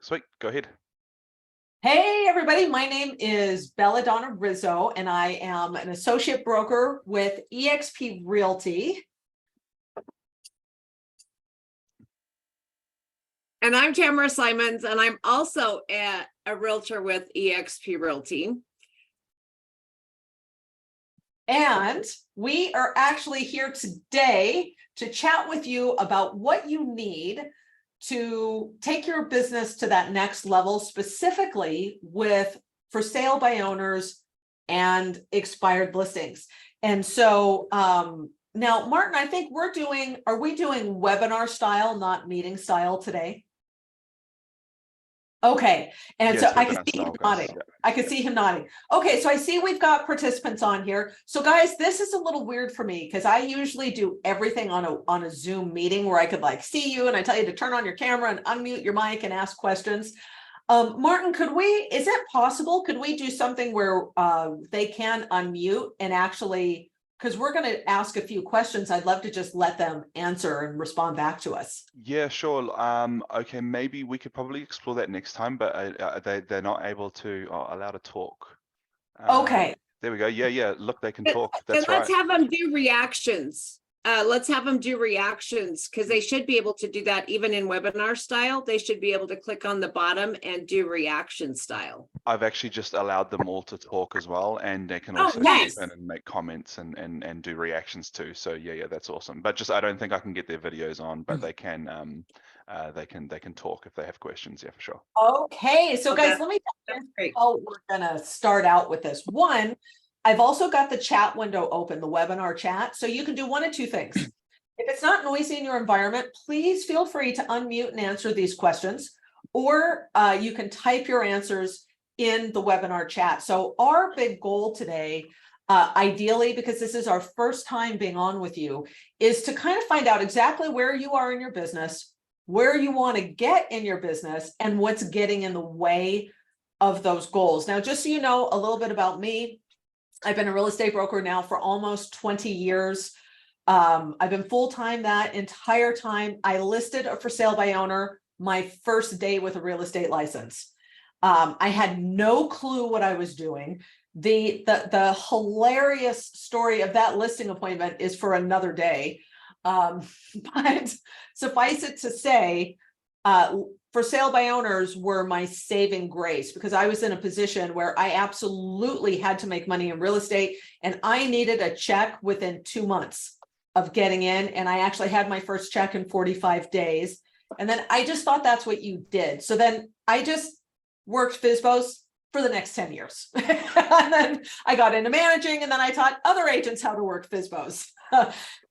Sweet, go ahead. Hey, everybody. My name is Belladonna Rizzo, and I am an associate broker with eXp Realty. And I'm Tamara Simons, and I'm also a realtor with eXp Realty. And we are actually here today to chat with you about what you need to take your business to that next level, specifically with for sale by owners and expired listings. And so now, Martin, I think are we doing webinar style, not meeting style today? Okay, and Yes, so I can see him nodding. Yeah. I can see him nodding. Okay, so I see we've got participants on here. So guys, this is a little weird for me because I usually do everything on a Zoom meeting where I could like see you and I tell you to turn on your camera and unmute your mic and ask questions. Martin, is it possible, could we do something where they can unmute and actually, because we're going to ask a few questions, I'd love to just let them answer and respond back to us. Yeah, sure. Okay, maybe we could probably explore that next time, but they're not able to allow to talk. Okay. There we go. Yeah. Look, they can talk. That's right. Let's have them do reactions. Let's have them do reactions because they should be able to do that even in webinar style. They should be able to click on the bottom and do reaction style. I've actually just allowed them all to talk as well, and they can Oh, also nice. type in and make comments and do reactions too. So yeah, that's awesome. But just I don't think I can get their videos on, but they can talk if they have questions. Yeah, for sure. Okay, so guys, let me tell you how we're gonna start out with this. One, I've also got the chat window open, the webinar chat, so you can do one of two things. If it's not noisy in your environment, please feel free to unmute and answer these questions, or you can type your answers in the webinar chat. So our big goal today, ideally, because this is our first time being on with you, is to kind of find out exactly where you are in your business, where you want to get in your business, and what's getting in the way of those goals. Now, just so you know a little bit about me, I've been a real estate broker now for almost 20 years. I've been full-time that entire time. I listed a for sale by owner my first day with a real estate license. I had no clue what I was doing. The hilarious story of that listing appointment is for another day. But suffice it to say, for sale by owners were my saving grace because I was in a position where I absolutely had to make money in real estate and I needed a check within 2 months of getting in. And I actually had my first check in 45 days. And then I just thought that's what you did. So then I just worked FSBOs for the next 10 years. And then I got into managing and then I taught other agents how to work FSBOs.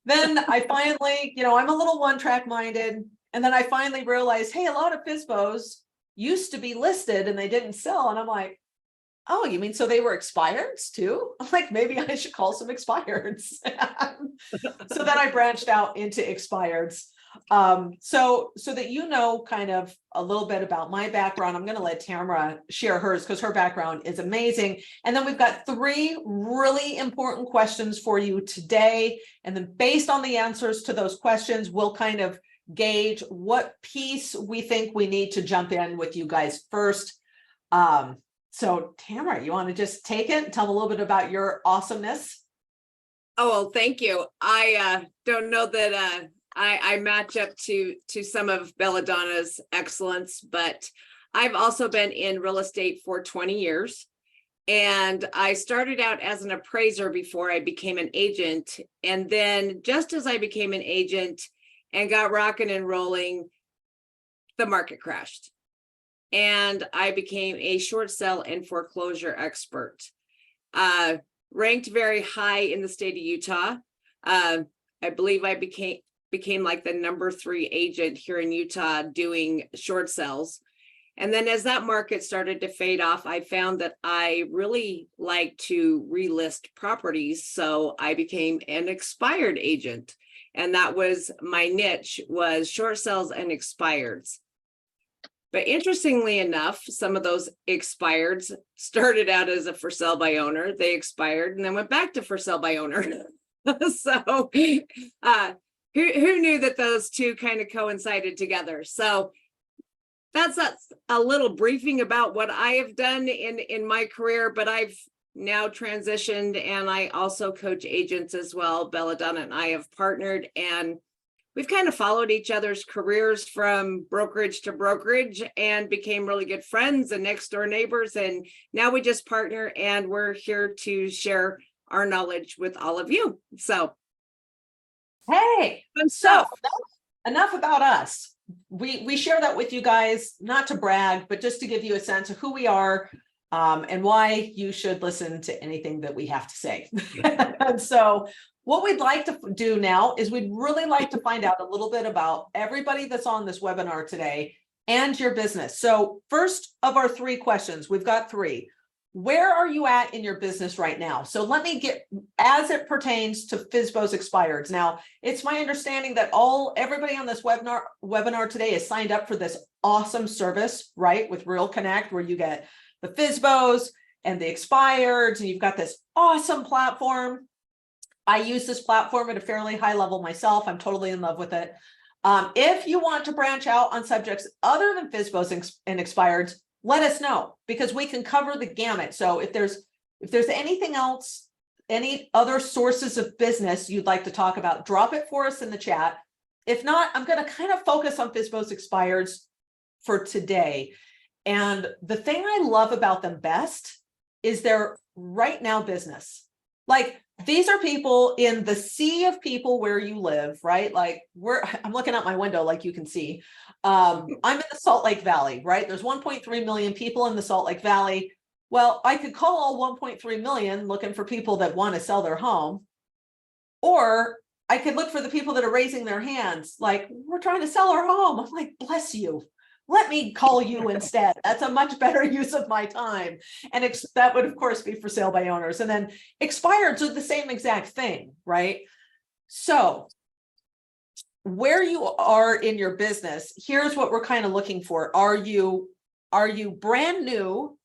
Then I finally, I'm a little one-track minded. And then I finally realized, hey, a lot of FSBOs used to be listed and they didn't sell. And I'm like, oh, you mean so they were expireds too? I'm like, maybe I should call some expireds. So then I branched out into expireds. So that you know kind of a little bit about my background, I'm going to let Tamara share hers because her background is amazing. And then we've got 3 really important questions for you today. And then based on the answers to those questions, we'll kind of gauge what piece we think we need to jump in with you guys first. So Tamara, you want to just take it and tell them a little bit about your awesomeness? Oh, well, thank you. I don't know that I match up to some of Belladonna's excellence, but I've also been in real estate for 20 years. And I started out as an appraiser before I became an agent. And then just as I became an agent and got rocking and rolling, the market crashed. And I became a short sale and foreclosure expert. Ranked very high in the state of Utah. I believe I became like the number 3 agent here in Utah doing short sales. And then as that market started to fade off, I found that I really like to relist properties. So I became an expired agent. And that was my niche, was short sales and expireds. But interestingly enough, some of those expireds started out as a for sale by owner. They expired and then went back to for sale by owner. So who knew that those two kind of coincided together? So that's a little briefing about what I have done in my career, but I've now transitioned and I also coach agents as well. Belladonna and I have partnered and we've kind of followed each other's careers from brokerage to brokerage and became really good friends and next door neighbors. And now we just partner and we're here to share our knowledge with all of you. So, hey, fun stuff. Enough about us. We share that with you guys, not to brag, but just to give you a sense of who we are and why you should listen to anything that we have to say. And so what we'd like to do now is we'd really like to find out a little bit about everybody that's on this webinar today and your business. So first of our 3 questions, we've got 3. Where are you at in your business right now? So let me get, as it pertains to FSBOs expireds. Now, it's my understanding that everybody on this webinar today is signed up for this awesome service, right? With Real Connect, where you get the FSBOs and the expireds, and you've got this awesome platform. I use this platform at a fairly high level myself. I'm totally in love with it. If you want to branch out on subjects other than FSBOs and expireds, let us know, because we can cover the gamut. So if there's anything else, any other sources of business you'd like to talk about, drop it for us in the chat. If not, I'm going to kind of focus on FSBOs expireds for today. And the thing I love about them best is their right now business. Like, these are people in the sea of people where you live, right? Like, I'm looking out my window, like you can see. I'm in the Salt Lake Valley, right? There's 1.3 million people in the Salt Lake Valley. Well, I could call all 1.3 million looking for people that want to sell their home. Or I could look for the people that are raising their hands, like, we're trying to sell our home. I'm like, bless you. Let me call you instead. That's a much better use of my time. And that would, of course, be for sale by owners. And then expireds are the same exact thing, right? So where you are in your business, here's what we're kind of looking for. Are you brand new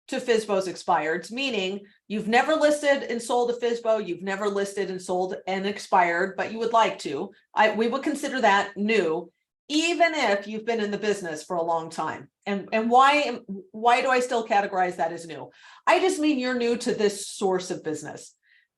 to FSBOs expireds, meaning you've never listed and sold a FSBO, you've never listed and sold an expired, but you would like to. We would consider that new, even if you've been in the business for a long time. And why do I still categorize that as new? I just mean you're new to this source of business.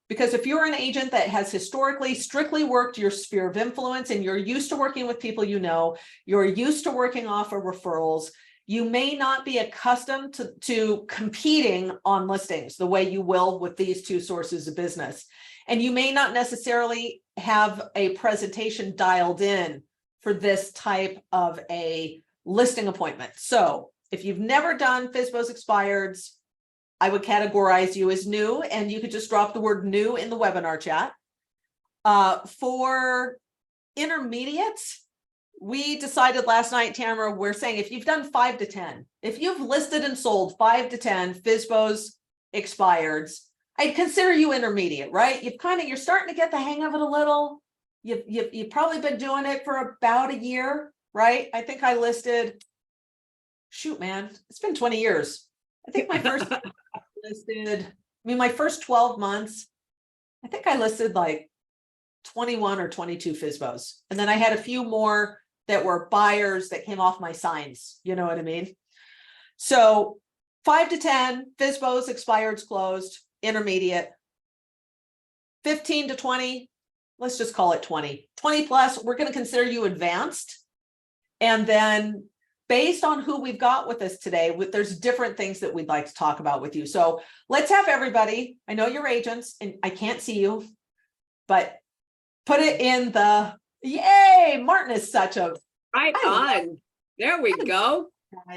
Because if you're an agent that has historically strictly worked your sphere of influence and you're used to working with people you know, you're used to working off of referrals, you may not be accustomed to competing on listings the way you will with these 2 sources of business. And you may not necessarily have a presentation dialed in for this type of a listing appointment. So if you've never done FSBOs expireds, I would categorize you as new, and you could just drop the word new in the webinar chat. For intermediates, we decided last night, Tamara, we're saying if you've done 5 to 10, if you've listed and sold 5 to 10 FSBOs expireds, I'd consider you intermediate, right? You're starting to get the hang of it a little. You've probably been doing it for about a year, right? I think I listed, shoot, man, it's been 20 years. I think my first my first 12 months, I think I listed like 21 or 22 FSBOs. And then I had a few more that were buyers that came off my signs. You know what I mean? So 5 to 10 FSBOs expireds closed, intermediate. 15 to 20, let's just call it 20. 20 plus, we're going to consider you advanced. And then based on who we've got with us today, there's different things that we'd like to talk about with you. So let's have everybody, I know you're agents and I can't see you, but put it in the, yay, Martin is such a. Right on. There we go.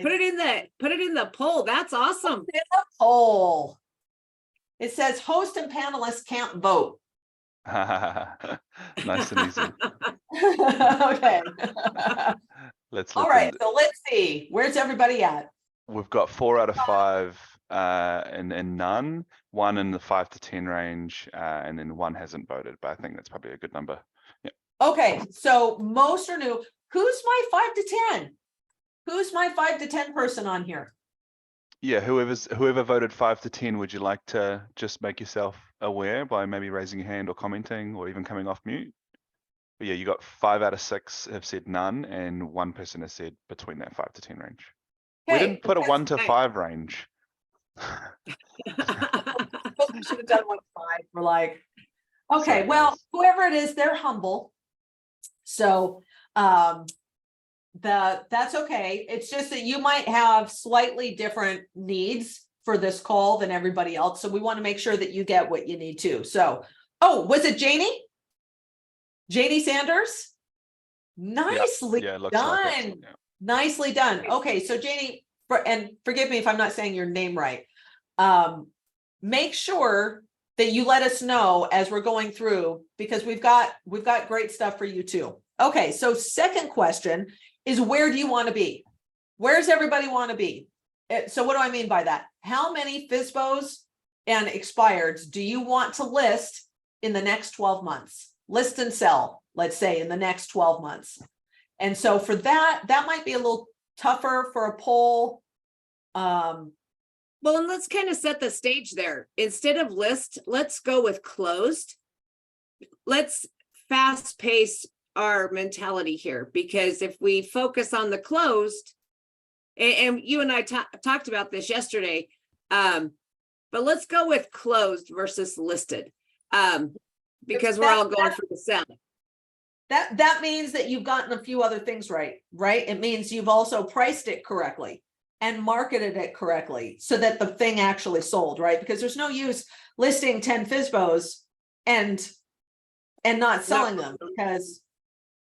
Put it in the poll. That's awesome. In the poll. It says host and panelists can't vote. Nice and easy. Okay. All right, so let's see. Where's everybody at? We've got 4 out of 5 and none, 1 in the 5 to 10 range, and then 1 hasn't voted, but I think that's probably a good number. Yeah. Okay, so most are new. Who's my 5 to 10? Who's my 5 to 10 person on here? Yeah, whoever voted 5 to 10, would you like to just make yourself aware by maybe raising your hand or commenting or even coming off mute? But yeah, you got 5 out of 6 have said none, and 1 person has said between that 5 to 10 range. We Okay, didn't put a 1 to Nice. 5 range. we should have done 1 to 5. We're like, okay, Sorry, well, guys. whoever it is, they're humble. So that's okay. It's just that you might have slightly different needs for this call than everybody else. So we want to make sure that you get what you need to. So, oh, was it Janie? Janie Sanders? Nicely Yeah, it looks done. like it. Yeah. Nicely done. Okay, so Janie, and forgive me if I'm not saying your name right. Make sure that you let us know as we're going through, because we've got great stuff for you too. Okay, so second question is, where do you want to be? Where does everybody want to be? So what do I mean by that? How many FSBOs and expireds do you want to list in the next 12 months? List and sell, let's say, in the next 12 months. And so for that might be a little tougher for a poll. Well, and let's kind of set the stage there. Instead of list, let's go with closed. Let's fast pace our mentality here, because if we focus on the closed, and you and I talked about this yesterday, but let's go with closed versus listed, because we're all going for the sell. That means that you've gotten a few other things right? It means you've also priced it correctly and marketed it correctly so that the thing actually sold, right? Because there's no use listing 10 FSBOs and not selling them, because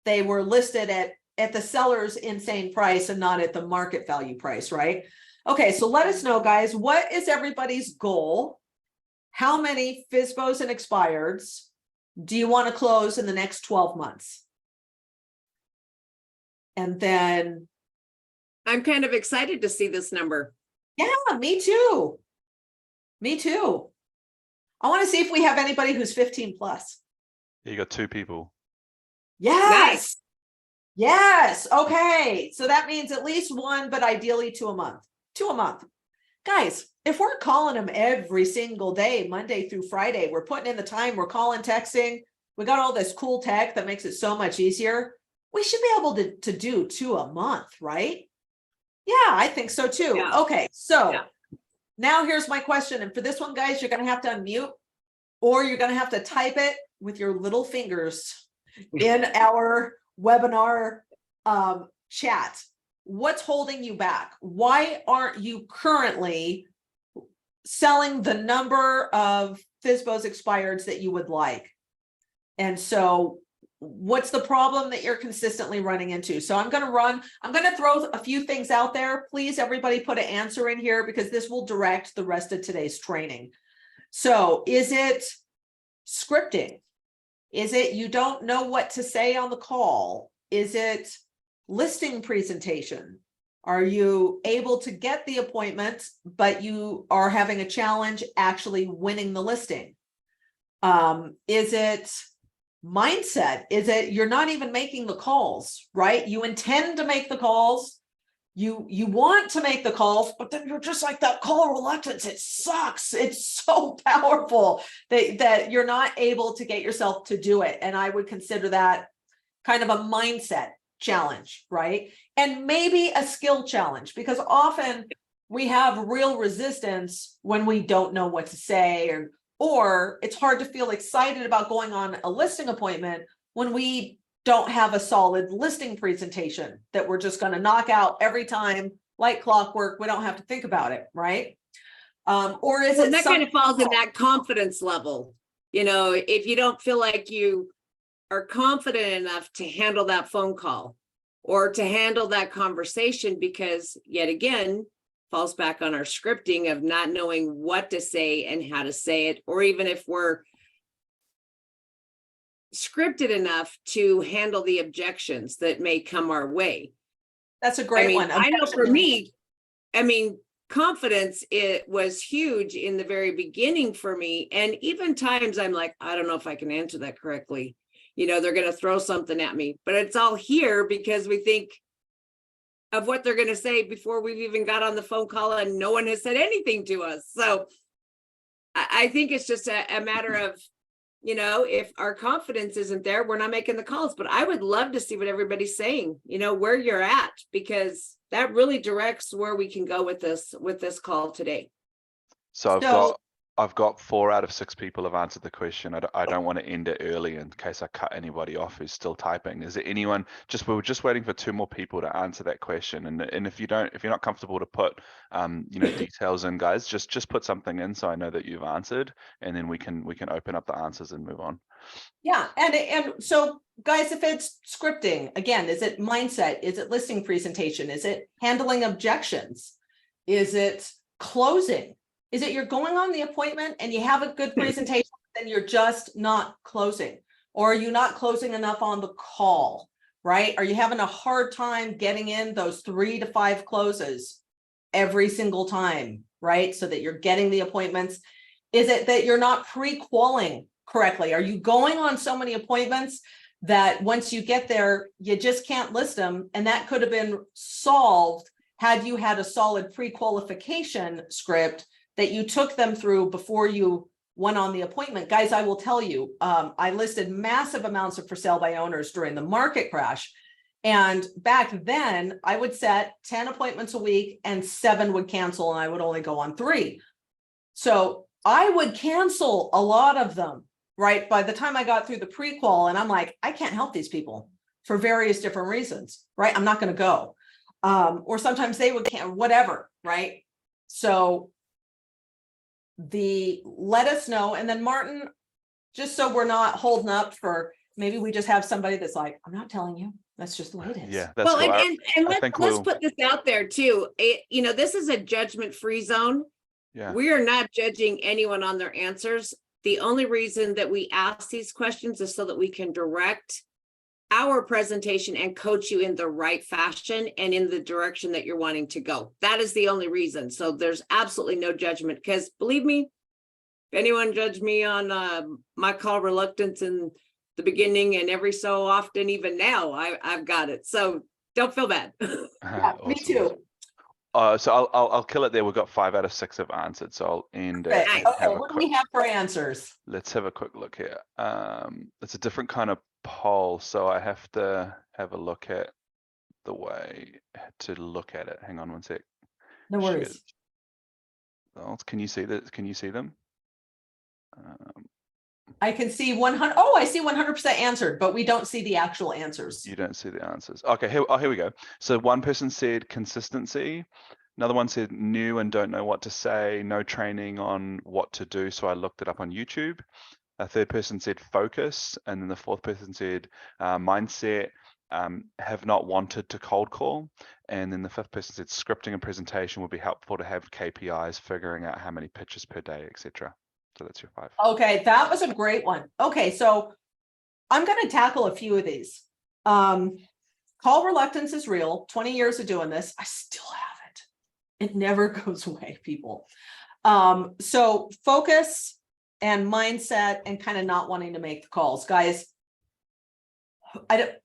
they were listed at the seller's insane price and not at the market value price, right? Okay, so let us know, guys, what is everybody's goal? How many FSBOs and expireds do you want to close in the next 12 months? And then I'm kind of excited to see this number. yeah, me too. Me too. I want to see if we have anybody who's 15 plus. You got 2 people. Yes. Nice. Yes. Okay. So that means at least 1, but ideally 2 a month. 2 a month. Guys, if we're calling them every single day, Monday through Friday, we're putting in the time, we're calling, texting, we got all this cool tech that makes it so much easier. We should be able to do 2 a month, right? Yeah, I think so too. Yeah. Okay. So Yeah. now here's my question. And for this one, guys, you're going to have to unmute, or you're going to have to type it with your little fingers in our webinar chat. What's holding you back? Why aren't you currently selling the number of FSBOs expireds that you would like? And so what's the problem that you're consistently running into? So I'm going to throw a few things out there. Please, everybody put an answer in here, because this will direct the rest of today's training. So is it scripting? Is it you don't know what to say on the call? Is it listing presentation? Are you able to get the appointment, but you are having a challenge actually winning the listing? Is it mindset? Is it you're not even making the calls, right? You intend to make the calls. You want to make the calls, but then you're just like that call reluctance. It sucks. It's so powerful that you're not able to get yourself to do it. And I would consider that kind of a mindset challenge, right? And maybe a skill challenge, because often we have real resistance when we don't know what to say, or it's hard to feel excited about going on a listing appointment when we don't have a solid listing presentation that we're just going to knock out every time like clockwork. We don't have to think about it, right? Or is it that kind of falls in that confidence level? You know, if you don't feel like you are confident enough to handle that phone call or to handle that conversation, because yet again, falls back on our scripting of not knowing what to say and how to say it, or even if we're scripted enough to handle the objections that may come our way. That's a great one. I know for me, confidence, it was huge in the very beginning for me. And even times I'm like, I don't know if I can answer that correctly. You know, they're going to throw something at me, but it's all here because we think of what they're going to say before we've even got on the phone call and no one has said anything to us. So I think it's just a matter of if our confidence isn't there, we're not making the calls. But I would love to see what everybody's saying, where you're at, because that really directs where we can go with this call today. So I've got 4 out of 6 people have answered the question. I don't want to end it early in case I cut anybody off who's still typing. Is there anyone? We were just waiting for 2 more people to answer that question. And if you're not comfortable to put details in, guys, just put something in so I know that you've answered, and then we can open up the answers and move on. Yeah, and so guys, if it's scripting, again, is it mindset? Is it listing presentation? Is it handling objections? Is it closing? Is it you're going on the appointment and you have a good presentation, then you're just not closing? Or are you not closing enough on the call, right? Are you having a hard time getting in those 3 to 5 closes every single time, right? So that you're getting the appointments. Is it that you're not pre-qualling correctly? Are you going on so many appointments that once you get there, you just can't list them? And that could have been solved had you had a solid pre-qualification script that you took them through before you went on the appointment. Guys, I will tell you, I listed massive amounts of for sale by owners during the market crash. And back then I would set 10 appointments a week and 7 would cancel and I would only go on 3. So I would cancel a lot of them, right? By the time I got through the pre-qual, and I'm like, I can't help these people for various different reasons, right? I'm not going to go. Or sometimes they would whatever, right? So let us know. And then Martin, just so we're not holding up for, maybe we just have somebody that's like, I'm not telling you, that's just the way it is. Yeah, that's well, cool. and let's put this out there too. This is a judgment-free zone. Yeah. We are not judging anyone on their answers. The only reason that we ask these questions is so that we can direct our presentation and coach you in the right fashion and in the direction that you're wanting to go. That is the only reason. So there's absolutely no judgment, because believe me, if anyone judged me on my call reluctance in the beginning and every so often, even now, I've got it. So don't feel bad. Yeah, Awesome. me too. So I'll kill it there. We've got 5 out of 6 have answered. So I'll end it. Okay, what do we have for answers? Let's have a quick look here. It's a different kind of poll, so I have to have a look at the way to look at it. Hang on one sec. No worries. Oh, can you see that? Can you see them? I can see 100. Oh, I see 100% answered, but we don't see the actual answers. You don't see the answers. Okay, here we go. So one person said consistency. Another one said new and don't know what to say, no training on what to do, so I looked it up on YouTube. A third person said focus, and then the fourth person said mindset, have not wanted to cold call. And then the fifth person said scripting and presentation would be helpful to have KPIs, figuring out how many pitches per day, etc. So that's your 5. Okay, that was a great one. Okay, so I'm going to tackle a few of these. Call reluctance is real. 20 years of doing this, I still have it. It never goes away, people. So focus and mindset and kind of not wanting to make the calls. Guys, I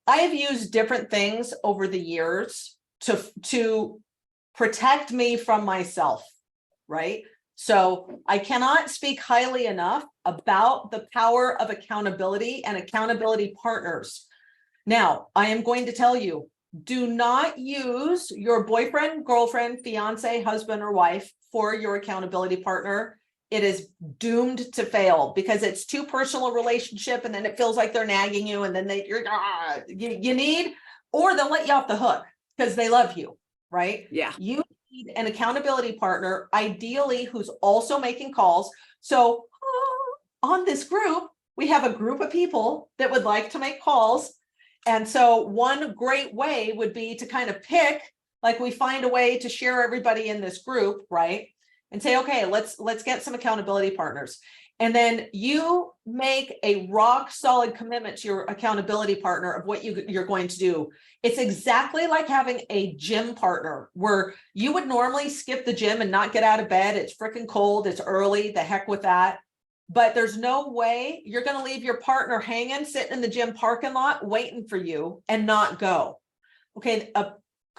have used different things over the years to protect me from myself, right? So I cannot speak highly enough about the power of accountability and accountability partners. Now, I am going to tell you, do not use your boyfriend, girlfriend, fiance, husband, or wife for your accountability partner. It is doomed to fail because it's too personal a relationship, and then it feels like they're nagging you, and then you need, or they'll let you off the hook because they love you, right? Yeah. You need an accountability partner, ideally who's also making calls. So on this group, we have a group of people that would like to make calls. And so one great way would be to kind of pick, like we find a way to share everybody in this group, right? And say, okay, let's get some accountability partners. And then you make a rock solid commitment to your accountability partner of what you're going to do. It's exactly like having a gym partner where you would normally skip the gym and not get out of bed. It's freaking cold. It's early. The heck with that. But there's no way you're going to leave your partner hanging, sitting in the gym parking lot, waiting for you and not go. Okay. A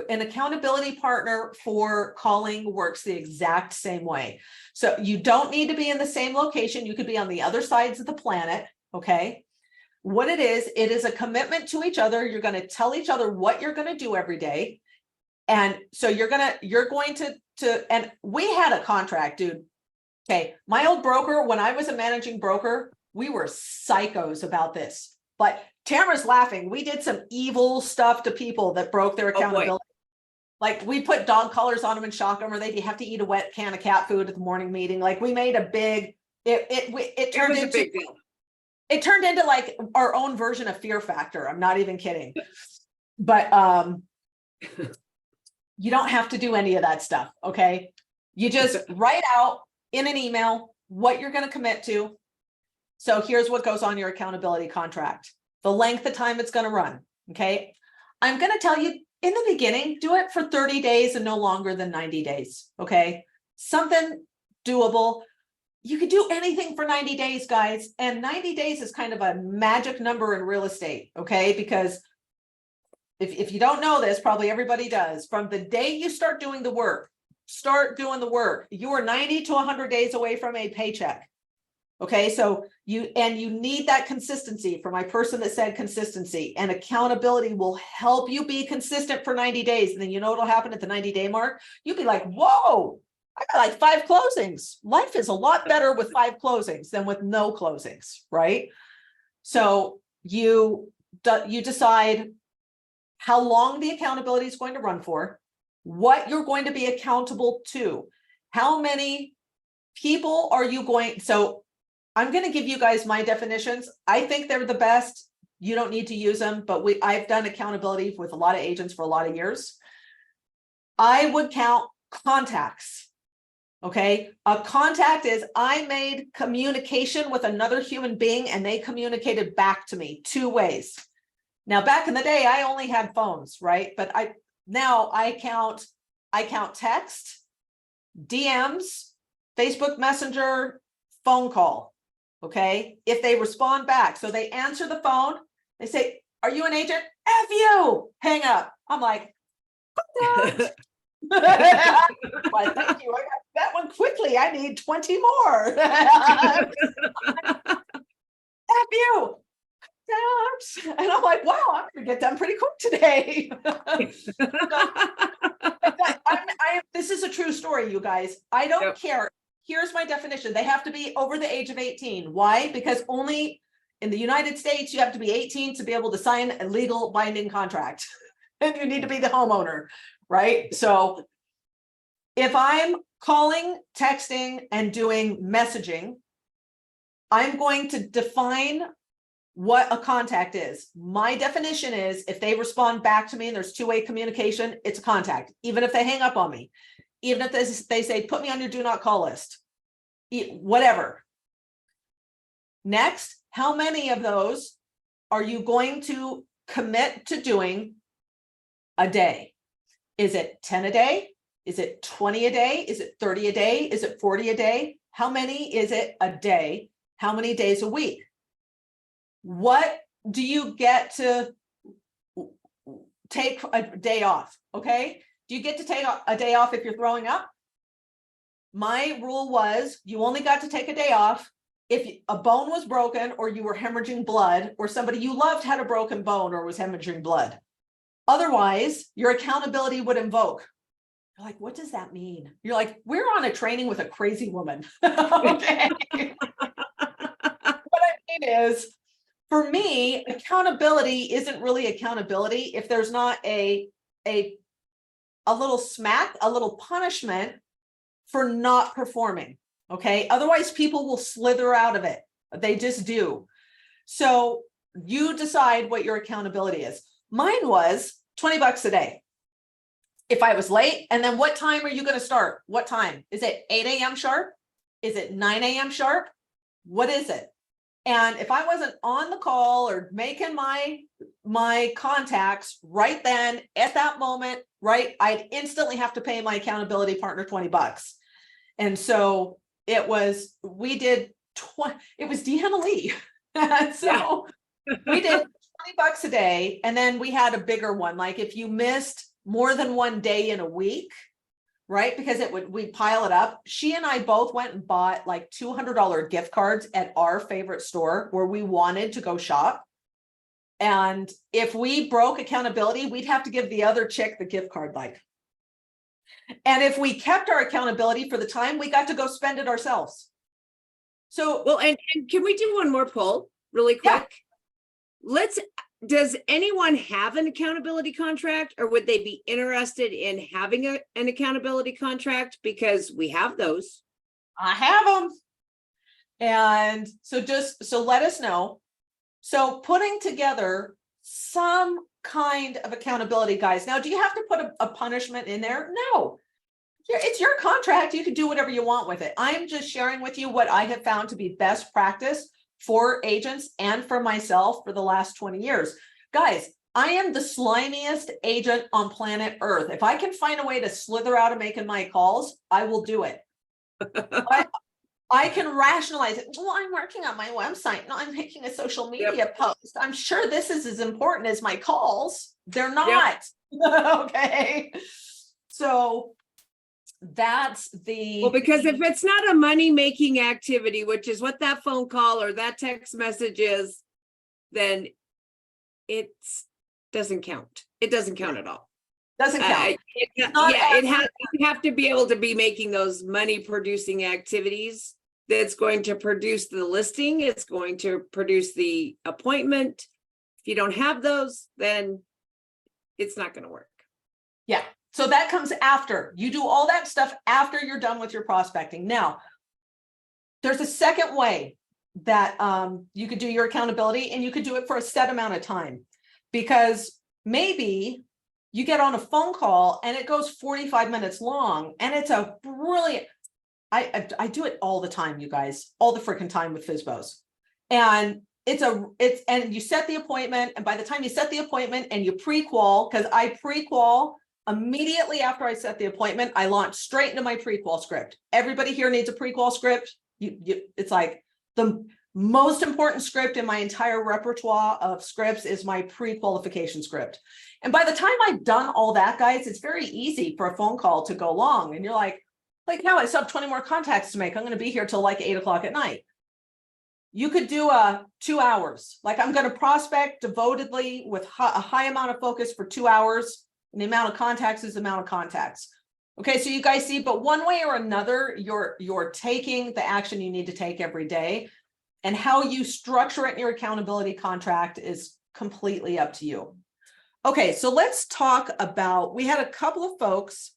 An accountability partner for calling works the exact same way. So you don't need to be in the same location. You could be on the other sides of the planet. Okay. What it is a commitment to each other. You're going to tell each other what you're going to do every day. And so you're going to, and we had a contract, dude. Okay. My old broker, when I was a managing broker, we were psychos about this, but Tamara's laughing. We did some evil stuff to people that broke their accountability. Like we put dog collars on them and shock them, or they'd have to eat a wet can of cat food at the morning meeting. Like we made a big, it turned into a big deal. It turned into like our own version of Fear Factor. I'm not even kidding. But you don't have to do any of that stuff. Okay. You just write out in an email what you're going to commit to. So here's what goes on your accountability contract, the length of time it's going to run. Okay. I'm going to tell you in the beginning, do it for 30 days and no longer than 90 days. Okay. Something doable. You could do anything for 90 days, guys. And 90 days is kind of a magic number in real estate. Okay. Because if you don't know this, probably everybody does. From the day you start doing the work, you are 90 to 100 days away from a paycheck. Okay, so you need that consistency. For my person that said consistency, and accountability will help you be consistent for 90 days. And then you know what'll happen at the 90-day mark? You'll be like, whoa, I got like 5 closings. Life is a lot better with 5 closings than with no closings, right? So you decide how long the accountability is going to run for, what you're going to be accountable to, how many people are you going, so I'm going to give you guys my definitions. I think they're the best. You don't need to use them, but I've done accountability with a lot of agents for a lot of years. I would count contacts. Okay. A contact is I made communication with another human being and they communicated back to me 2 ways. Now, back in the day, I only had phones, right? But now I count text, DMs, Facebook Messenger, phone call. Okay. If they respond back, so they answer the phone, they say, are you an agent? F you, hang up. I'm like, well, thank you. I got that one quickly. I need 20 more. F you. And I'm like, wow, I'm gonna get done pretty quick today. This is a true story, you guys. I don't care. Here's my definition. They have to be over the age of 18. Why? Because only in the United States, you have to be 18 to be able to sign a legal binding contract. And you need to be the homeowner, right? So if I'm calling, texting, and doing messaging, I'm going to define what a contact is. My definition is if they respond back to me and there's 2-way communication, it's a contact. Even if they hang up on me, even if they say, put me on your do not call list, whatever. Next, how many of those are you going to commit to doing a day? Is it 10 a day? Is it 20 a day? Is it 30 a day? Is it 40 a day? How many is it a day? How many days a week? What do you get to take a day off? Okay. Do you get to take a day off if you're throwing up? My rule was you only got to take a day off if a bone was broken or you were hemorrhaging blood or somebody you loved had a broken bone or was hemorrhaging blood. Otherwise, your accountability would invoke. You're like, what does that mean? You're like, we're on a training with a crazy woman. Okay. What I mean is, for me, accountability isn't really accountability if there's not a little smack, a little punishment for not performing. Okay. Otherwise, people will slither out of it. They just do. So you decide what your accountability is. Mine was $20 a day. If I was late, and then what time are you going to start? What time? Is it 8 a.m. sharp? Is it 9 a.m. sharp? What is it? And if I wasn't on the call or making my contacts right then at that moment, right, I'd instantly have to pay my accountability partner $20. And so it was, it was Deanna Lee. So we did $20 a day. And then we had a bigger one. Like if you missed more than one day in a week, right? Because we'd pile it up. She and I both went and bought like $200 gift cards at our favorite store where we wanted to go shop. And if we broke accountability, we'd have to give the other chick the gift card, like. And if we kept our accountability for the time, we got to go spend it ourselves. So, well, and can we do one more poll really quick? Yeah. Does anyone have an accountability contract, or would they be interested in having an accountability contract? Because we have those. I have them. And so let us know. So putting together some kind of accountability, guys. Now, do you have to put a punishment in there? No. It's your contract. You can do whatever you want with it. I'm just sharing with you what I have found to be best practice for agents and for myself for the last 20 years. Guys, I am the slimiest agent on planet Earth. If I can find a way to slither out of making my calls, I will do it. I can rationalize it. Well, I'm working on my website. No, I'm making a social media post. I'm sure this is as important as my calls. They're not. Okay. So that's the. Well, because if it's not a money-making activity, which is what that phone call or that text message is, then it doesn't count. It doesn't count at all. Doesn't count. You have to be able to be making those money-producing activities. That's going to produce the listing. It's going to produce the appointment. If you don't have those, then it's not going to work. Yeah. So that comes after. You do all that stuff after you're done with your prospecting. Now, there's a second way that you could do your accountability, and you could do it for a set amount of time, because maybe you get on a phone call and it goes 45 minutes long, and it's a brilliant. I do it all the time, you guys, all the freaking time with FSBOs. And and you set the appointment, and by the time you set the appointment and you pre-qual, because I pre-qual immediately after I set the appointment, I launch straight into my pre-qual script. Everybody here needs a pre-qual script. It's like the most important script in my entire repertoire of scripts is my pre-qualification script. And by the time I've done all that, guys, it's very easy for a phone call to go long. And you're like, no, I still have 20 more contacts to make. I'm going to be here till like 8 o'clock at night. You could do 2 hours. Like, I'm going to prospect devotedly with a high amount of focus for 2 hours. And the amount of contacts is the amount of contacts. Okay, so you guys see, but one way or another, you're taking the action you need to take every day. And how you structure it in your accountability contract is completely up to you. Okay, so let's talk about, we had a couple of folks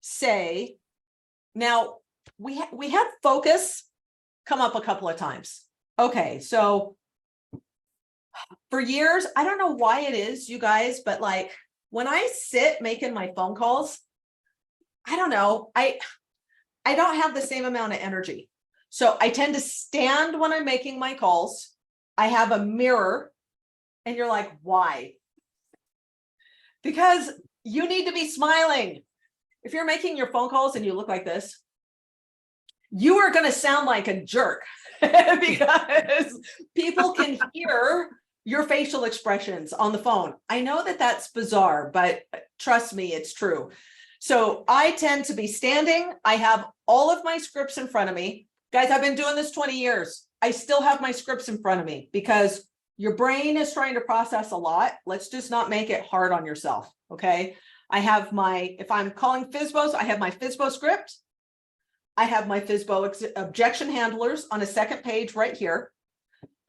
say, now we had focus come up a couple of times. Okay, so for years, I don't know why it is, you guys, but like when I sit making my phone calls, I don't know, I don't have the same amount of energy. So I tend to stand when I'm making my calls. I have a mirror, and you're like, why? Because you need to be smiling. If you're making your phone calls and you look like this, you are going to sound like a jerk because people can hear your facial expressions on the phone. I know that that's bizarre, but trust me, it's true. So I tend to be standing. I have all of my scripts in front of me. Guys, I've been doing this 20 years. I still have my scripts in front of me because your brain is trying to process a lot. Let's just not make it hard on yourself, okay? I have if I'm calling FSBOs, I have my FSBO script. I have my FSBO objection handlers on a second page right here.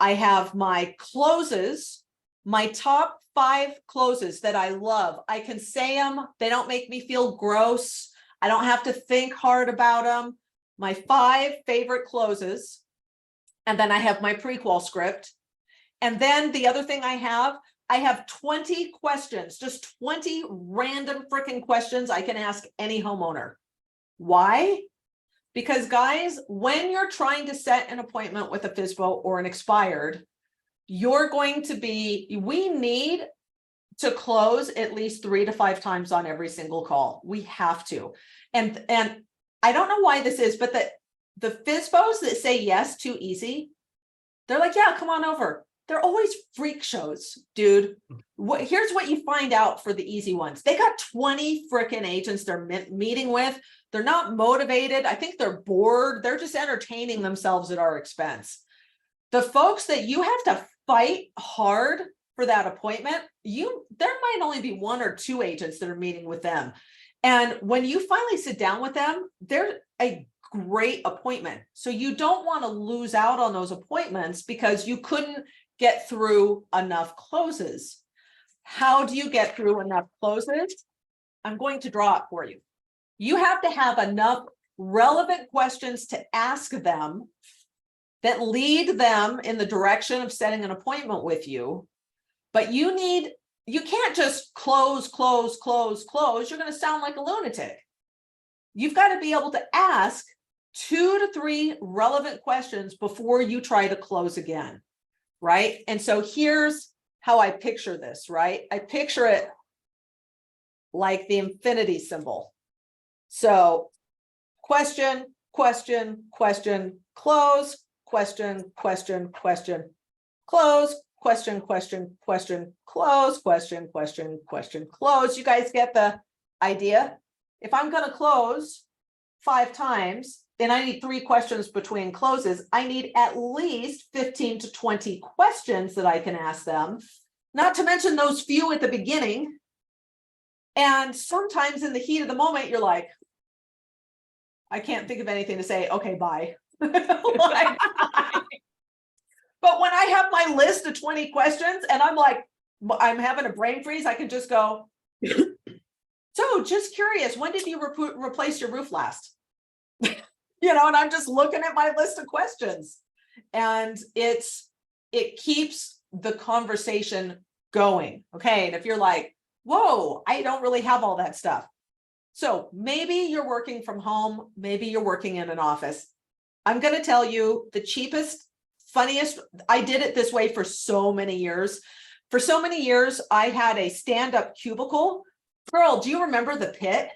I have my closes, my top 5 closes that I love. I can say them. They don't make me feel gross. I don't have to think hard about them. My 5 favorite closes. And then I have my pre-qual script. And then the other thing I have 20 questions, just 20 random freaking questions I can ask any homeowner. Why? Because guys, when you're trying to set an appointment with a FSBO or an expired, we need to close at least 3 to 5 times on every single call. We have to. And I don't know why this is, but the FSBOs that say yes too easy, they're like, yeah, come on over. They're always freak shows, dude. Here's what you find out for the easy ones. They got 20 freaking agents they're meeting with. They're not motivated. I think they're bored. They're just entertaining themselves at our expense. The folks that you have to fight hard for that appointment, there might only be 1 or 2 agents that are meeting with them. And when you finally sit down with them, they're a great appointment. So you don't want to lose out on those appointments because you couldn't get through enough closes. How do you get through enough closes? I'm going to draw it for you. You have to have enough relevant questions to ask them that lead them in the direction of setting an appointment with you. But you can't just close. You're going to sound like a lunatic. You've got to be able to ask 2 to 3 relevant questions before you try to close again, right? And so here's how I picture this, right? I picture it like the infinity symbol. So question, question, question, close, question, question, question, close, question, question, question, close, question, question, question, close. You guys get the idea? If I'm going to close 5 times, and I need 3 questions between closes, I need at least 15 to 20 questions that I can ask them, not to mention those few at the beginning. And sometimes in the heat of the moment, you're like, I can't think of anything to say. Okay, bye. But when I have my list of 20 questions and I'm having a brain freeze, I can just go, so just curious, when did you replace your roof last? And I'm just looking at my list of questions, and it keeps the conversation going. Okay. And if you're like, whoa, I don't really have all that stuff. So maybe you're working from home, maybe you're working in an office. I'm going to tell you the cheapest, funniest, I did it this way for so many years. For so many years, I had a stand-up cubicle. Girl, do you remember the pit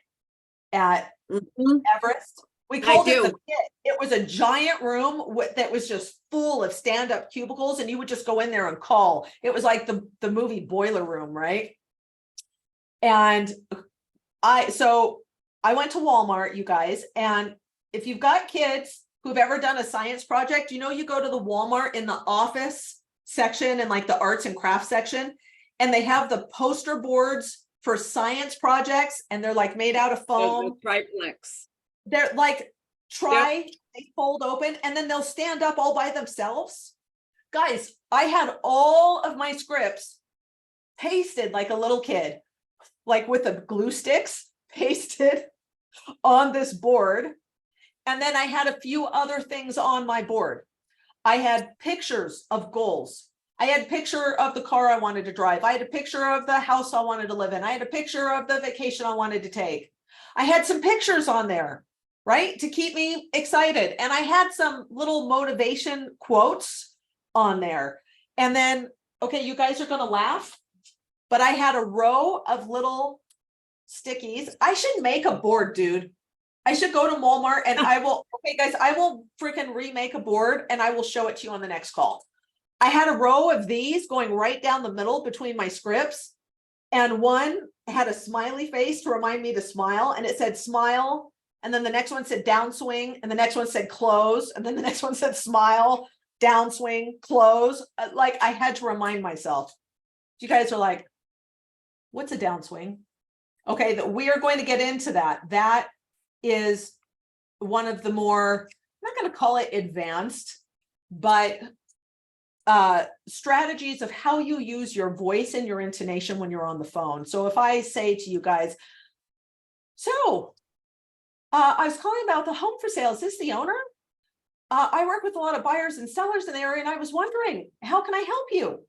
at Everest? We called it the pit. It was a giant room that was just full of stand-up cubicles, and you would just go in there and call. It was like the movie Boiler Room, right? And so I went to Walmart, you guys, and if you've got kids who've ever done a science project, you go to the Walmart in the office section and like the arts and crafts section, and they have the poster boards for science projects, and they're like made out of foam. Triplex. They're like, they fold open, and then they'll stand up all by themselves. Guys, I had all of my scripts pasted like a little kid, like with the glue sticks pasted on this board. And then I had a few other things on my board. I had pictures of goals. I had a picture of the car I wanted to drive. I had a picture of the house I wanted to live in. I had a picture of the vacation I wanted to take. I had some pictures on there, right, to keep me excited. And I had some little motivation quotes on there. And then, okay, you guys are going to laugh, but I had a row of little stickies. I should make a board, dude. I should go to Walmart and I will, okay, guys, I will freaking remake a board and I will show it to you on the next call. I had a row of these going right down the middle between my scripts. And one had a smiley face to remind me to smile. And it said smile. And then the next one said downswing. And the next one said close. And then the next one said smile, downswing, close. Like I had to remind myself. You guys are like, what's a downswing? Okay, we are going to get into that. That is one of the more, I'm not going to call it advanced, but strategies of how you use your voice and your intonation when you're on the phone. So if I say to you guys, so I was calling about the home for sale. Is this the owner? I work with a lot of buyers and sellers in the area, and I was wondering, how can I help you?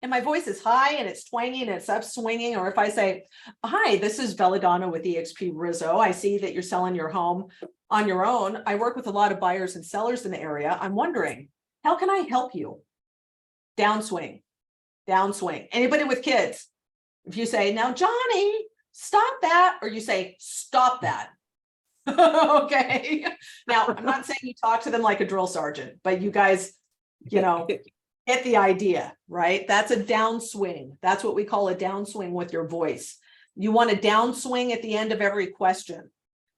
And my voice is high and it's twangy and it's upswinging. Or if I say, hi, this is Belladonna with eXp Rizzo. I see that you're selling your home on your own. I work with a lot of buyers and sellers in the area. I'm wondering, how can I help you? Downswing, downswing. Anybody with kids? If you say, now, Johnny, stop that, or you say, stop that. Okay. Now, I'm not saying you talk to them like a drill sergeant, but you guys, get the idea, right? That's a downswing. That's what we call a downswing with your voice. You want a downswing at the end of every question.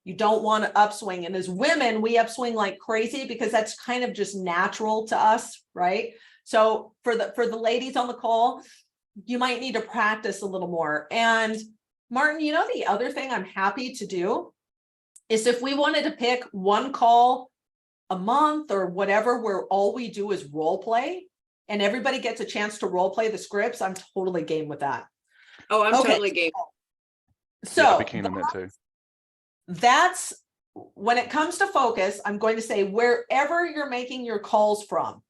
You don't want to upswing. And as women, we upswing like crazy because that's kind of just natural to us, right? So for the ladies on the call, you might need to practice a little more. And Martin, you know, the other thing I'm happy to do is if we wanted to pick one call a month or whatever, where all we do is role play and everybody gets a chance to role play the scripts, I'm totally game with that. Oh, I'm totally game. So yeah, I'll be keen on that too. That's when it comes to focus, I'm going to say wherever you're making your calls from,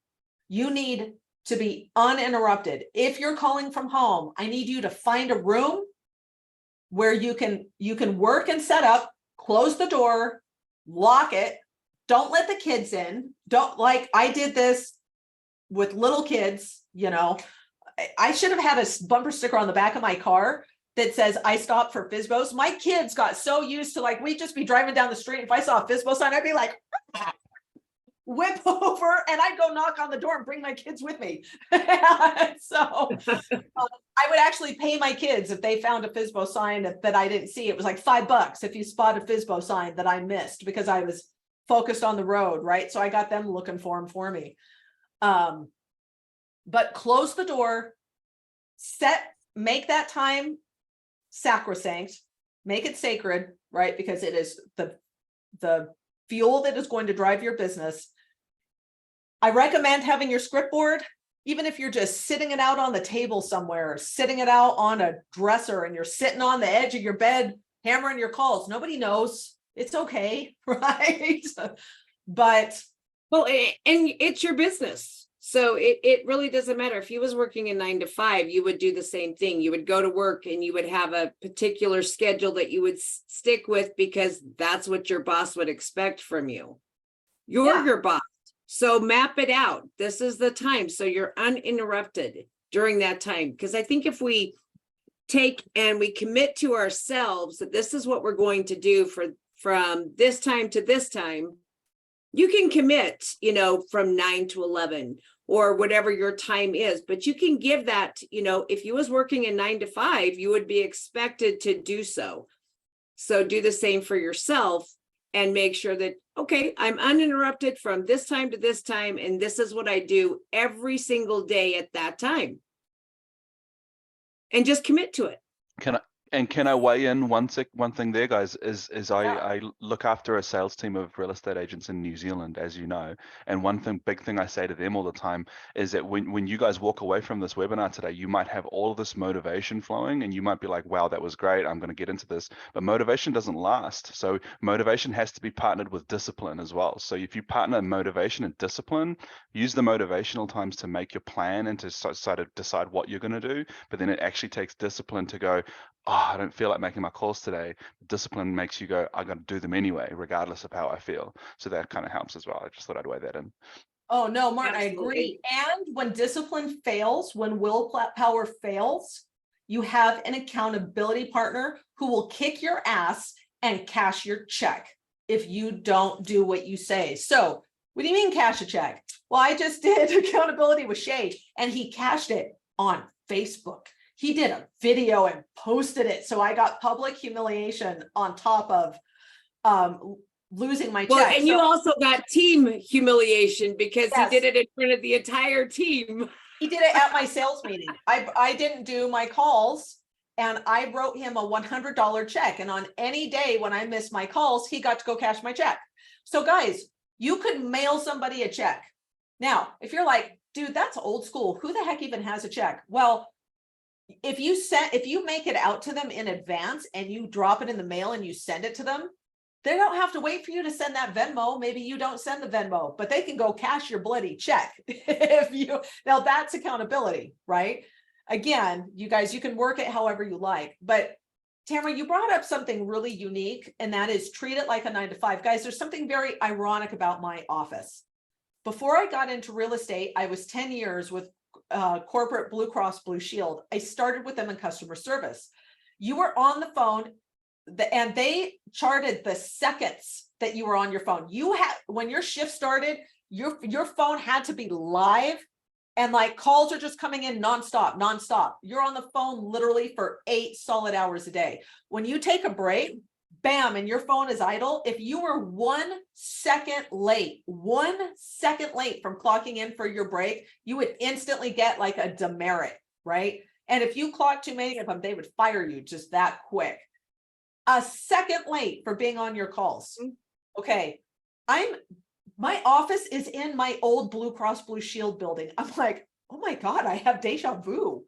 you need to be uninterrupted. If you're calling from home, I need you to find a room where you can work and set up, close the door, lock it. Don't let the kids in. Don't, like I did this with little kids, you know. I should have had a bumper sticker on the back of my car that says I stopped for FSBOs. My kids got so used to, like, we'd just be driving down the street. If I saw a FSBO sign, I'd be like, whip over, and I'd go knock on the door and bring my kids with me. So I would actually pay my kids if they found a FSBO sign that I didn't see. It was like $5 if you spot a FSBO sign that I missed because I was focused on the road, right? So I got them looking for them for me. But close the door, make that time sacrosanct, make it sacred, right? Because it is the fuel that is going to drive your business. I recommend having your script board, even if you're just sitting it out on the table somewhere, or sitting it out on a dresser and you're sitting on the edge of your bed, hammering your calls. Nobody knows. It's okay, right? But well, and it's your business. So it really doesn't matter. If you was working a 9 to 5, you would do the same thing. You would go to work and you would have a particular schedule that you would stick with because that's what your boss would expect from you. You're your boss. So map it out. This is the time. So you're uninterrupted during that time. Because I think if we take and we commit to ourselves that this is what we're going to do from this time to this time, you can commit, you know, from 9 to 11 or whatever your time is, but you can give that, you know, if you was working a 9 to 5, you would be expected to do so. So do the same for yourself and make sure that, okay, I'm uninterrupted from this time to this time, and this is what I do every single day at that time. And just commit to it. Can I weigh in one thing there, guys? I look after a sales team of real estate agents in New Zealand, as you know, and big thing I say to them all the time is that when you guys walk away from this webinar today, you might have all of this motivation flowing, and you might be like, "Wow, that was great! I'm going to get into this." But motivation doesn't last, so motivation has to be partnered with discipline as well. So if you partner motivation and discipline, use the motivational times to make your plan and to sort of decide what you're going to do. But then it actually takes discipline to go, "Oh, I don't feel like making my calls today." Discipline makes you go, "I got to do them anyway, regardless of how I feel." So that kind of helps as well. I just thought I'd weigh that in. Oh no, Martin, Absolutely. I agree. And when discipline fails, when willpower fails, you have an accountability partner who will kick your ass and cash your check if you don't do what you say. So what do you mean cash a check? Well, I just did accountability with Shay and he cashed it on Facebook. He did a video and posted it. So I got public humiliation on top of losing my check. Well, and you also got team humiliation because he did it in front of the entire team. He did it at my sales meeting. I didn't do my calls and I wrote him a $100 check. And on any day when I missed my calls, he got to go cash my check. So guys, you could mail somebody a check. Now, if you're like, dude, that's old school. Who the heck even has a check? Well, if you make it out to them in advance and you drop it in the mail and you send it to them, they don't have to wait for you to send that Venmo. Maybe you don't send the Venmo, but they can go cash your bloody check. Now that's accountability, right? Again, you guys, you can work it however you like, but Tamara, you brought up something really unique, and that is treat it like a 9 to 5. Guys, there's something very ironic about my office. Before I got into real estate, I was 10 years with corporate Blue Cross Blue Shield. I started with them in customer service. You were on the phone and they charted the seconds that you were on your phone. You had, when your shift started, your phone had to be live And like calls are just coming in nonstop. You're on the phone literally for 8 solid hours a day. When you take a break, bam, and your phone is idle. If you were 1 second late from clocking in for your break, you would instantly get like a demerit, right? And if you clock too many of them, they would fire you just that quick. A second late for being on your calls. Okay. My office is in my old Blue Cross Blue Shield building. I'm like, oh my God, I have deja vu.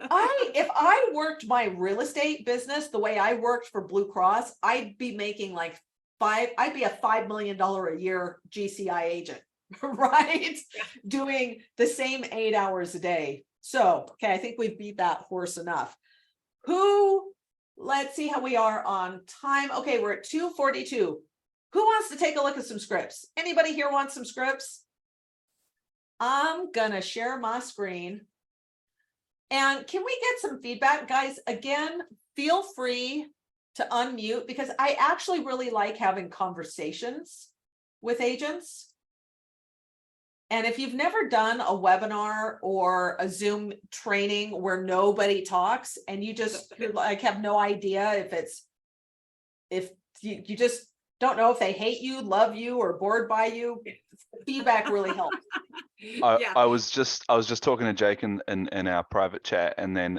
If I worked my real estate business the way I worked for Blue Cross, I'd be making like I'd be a $5 million a year GCI agent, right? Doing the same 8 hours a day. So, okay, I think we've beat that horse enough. Let's see how we are on time. Okay, we're at 2:42. Who wants to take a look at some scripts? Anybody here want some scripts? I'm gonna share my screen. And can we get some feedback, guys? Again, feel free to unmute because I actually really like having conversations with agents. And if you've never done a webinar or a Zoom training where nobody talks and you just like have no idea if you just don't know if they hate you, love you, or bored by you, feedback really helps. I was just talking to Jake in our private chat, and then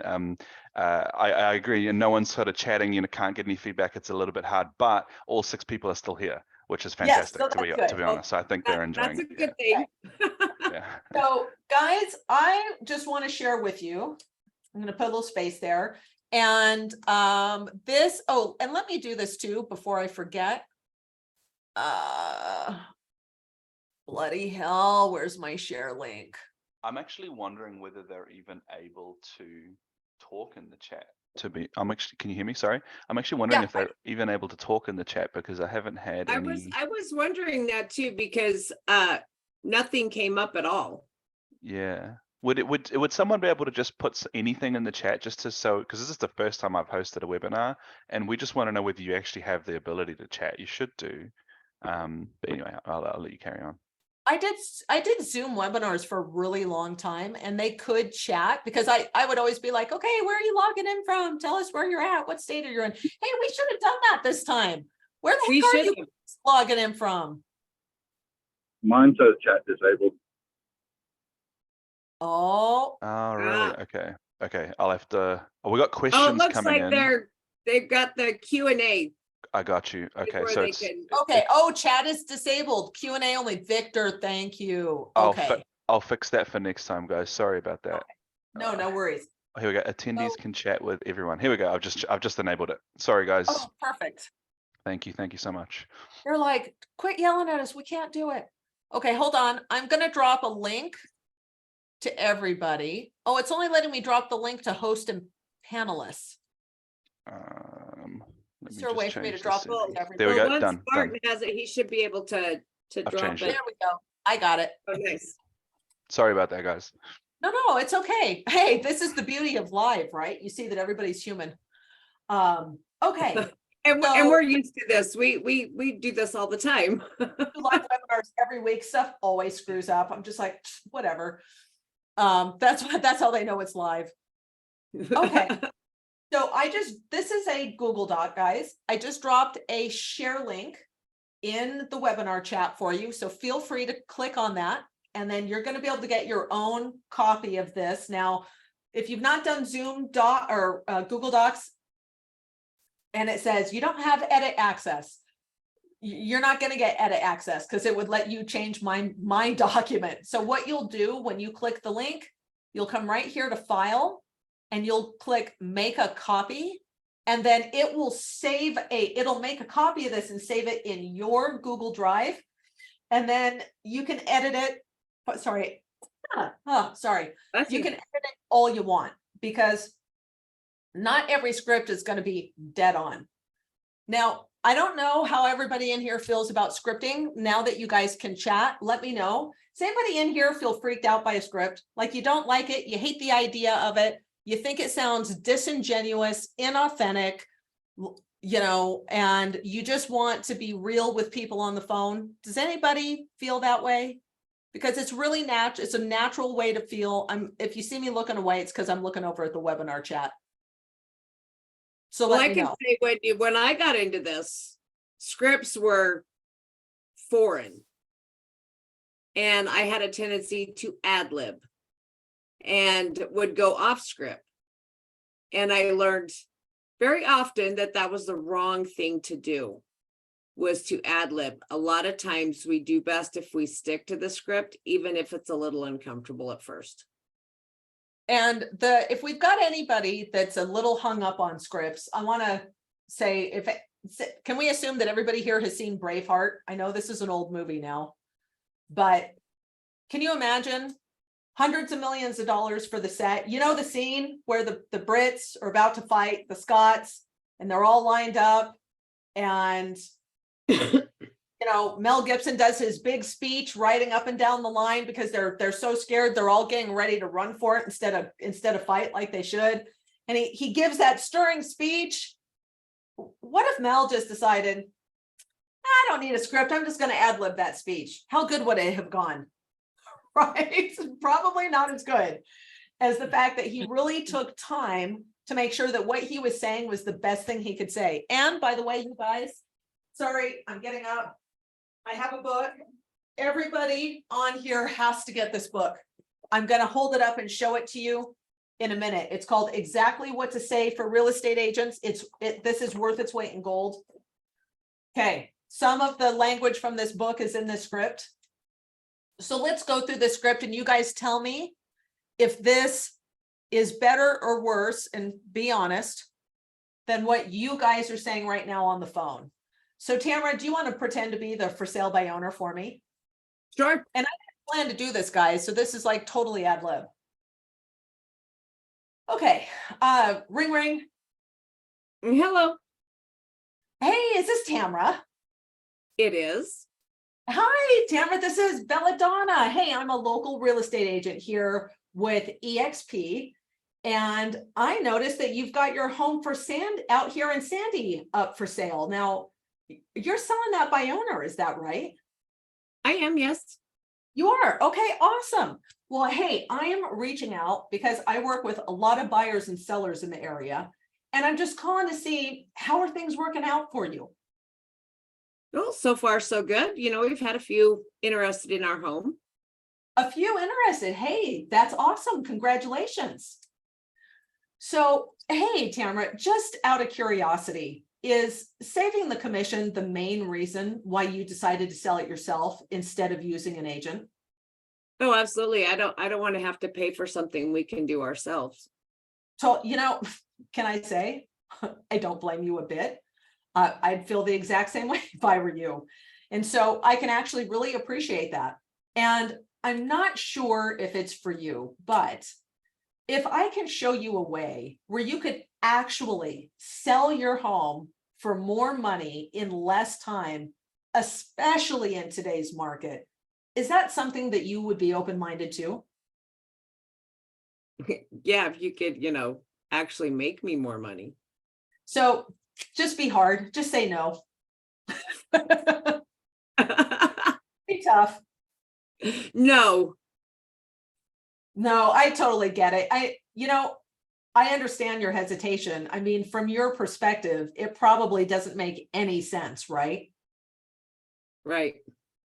I agree, and no one's sort of chatting, can't get any feedback. It's a little bit hard, but all 6 people are still here, which is fantastic. Yes, so to be honest. So I think they're enjoying That's a good thing. Yeah. So guys, I just want to share with you, I'm going to put a little space there. And and let me do this too before I forget. Bloody hell, where's my share link? I'm actually wondering whether they're even able to talk in the chat. Can you hear me? Sorry. I'm actually wondering if they're even able to talk in the chat because I haven't had any. I was wondering that too because nothing came up at all. Yeah. Would someone be able to just put anything in the chat just because this is the first time I've hosted a webinar and we just want to know whether you actually have the ability to chat. You should do. But anyway, I'll let you carry on. I did Zoom webinars for a really long time and they could chat because I would always be like, okay, where are you logging in from? Tell us where you're at. What state are you in? Hey, we should have done that this time. Where the heck are you logging in from? Mine says chat disabled. Oh. Oh, really? Okay. I'll have to. Oh, we got questions coming in. Oh, it looks coming like they've got the Q&A. I got you. Okay, so it's okay. Oh, chat is disabled. Q&A only. Victor, thank you. Okay. I'll fix that for next time, guys. Sorry about that. Okay. No worries. Here we go. Attendees can chat with everyone. Here we go. I've just enabled it. Sorry, guys. Oh, perfect. Thank you so much. They're like, quit yelling at us. We can't do it. Okay, hold on. I'm gonna drop a link to everybody. Oh, it's only letting me drop the link to host and panelists. Is there a way for me to drop it to everybody? There we go. Once Done. Martin has it, he should be able to drop it. There we go. I got it. Oh, nice. Sorry about that, guys. No, it's okay. Hey, this is the beauty of live, right? You see that everybody's human. Okay. And we're used to this. We do this all the time. Live webinars every week. Stuff always screws up. I'm just like, whatever. That's how they know it's live. Okay. So this is a Google Doc, guys. I just dropped a share link in the webinar chat for you. So feel free to click on that. And then you're going to be able to get your own copy of this. Now, if you've not done Zoom Doc or Google Docs, and it says you don't have edit access, you're not going to get edit access because it would let you change my document. So what you'll do when you click the link, you'll come right here to file and you'll click make a copy. And then it will it'll make a copy of this and save it in your Google Drive. And then you can edit it. Sorry. You can edit it all you want because not every script is going to be dead on. Now, I don't know how everybody in here feels about scripting. Now that you guys can chat, let me know. Does anybody in here feel freaked out by a script? Like you don't like it, you hate the idea of it, you think it sounds disingenuous, inauthentic, and you just want to be real with people on the phone. Does anybody feel that way? because it's really natural. It's a natural way to feel. If you see me looking away, it's because I'm looking over at the webinar chat. So Well, let I me can know. say when I got into this, scripts were foreign. And I had a tendency to ad lib and would go off script. And I learned very often that that was the wrong thing to do, was to ad lib. A lot of times we do best if we stick to the script, even if it's a little uncomfortable at first. And if we've got anybody that's a little hung up on scripts, I want to say, can we assume that everybody here has seen Braveheart? I know this is an old movie now, but can you imagine hundreds of millions of dollars for the set? You know, the scene where the Brits are about to fight the Scots and they're all lined up, and you know, Mel Gibson does his big speech riding up and down the line because they're so scared, they're all getting ready to run for it instead of fight like they should. And he gives that stirring speech. What if Mel just decided, I don't need a script, I'm just going to ad lib that speech? How good would it have gone? Right? Probably not as good as the fact that he really took time to make sure that what he was saying was the best thing he could say. And by the way, you guys, sorry, I'm getting up. I have a book. Everybody on here has to get this book. I'm going to hold it up and show it to you in a minute. It's called Exactly What to Say for Real Estate Agents. This is worth its weight in gold. Okay, some of the language from this book is in this script. So let's go through the script and you guys tell me if this is better or worse, and be honest, than what you guys are saying right now on the phone. So Tamara, do you want to pretend to be the for sale by owner for me? Sure. And I plan to do this, guys. So this is like totally ad lib. Okay. Ring, ring. Hello. Hey, is this Tamara? It is. Hi, Tamara. This is Belladonna. Hey, I'm a local real estate agent here with EXP. And I noticed that you've got your home for out here in Sandy up for sale. Now, you're selling that by owner, is that right? I am, yes. You are? Okay, awesome. Well, hey, I am reaching out because I work with a lot of buyers and sellers in the area, and I'm just calling to see how are things working out for you? Well, so far so good. You know, we've had a few interested in our home. A few interested. Hey, that's awesome. Congratulations. So, hey, Tamara, just out of curiosity, is saving the commission the main reason why you decided to sell it yourself instead of using an agent? Oh, absolutely. I don't want to have to pay for something we can do ourselves. So, you know, can I say, I don't blame you a bit. I'd feel the exact same way if I were you. And so I can actually really appreciate that. And I'm not sure if it's for you, but if I can show you a way where you could actually sell your home for more money in less time, especially in today's market, is that something that you would be open-minded to? Yeah, if you could, you know, actually make me more money. So just be hard. Just say no. Be tough. No. No, I totally get it. I understand your hesitation. I mean, from your perspective, it probably doesn't make any sense, right? Right.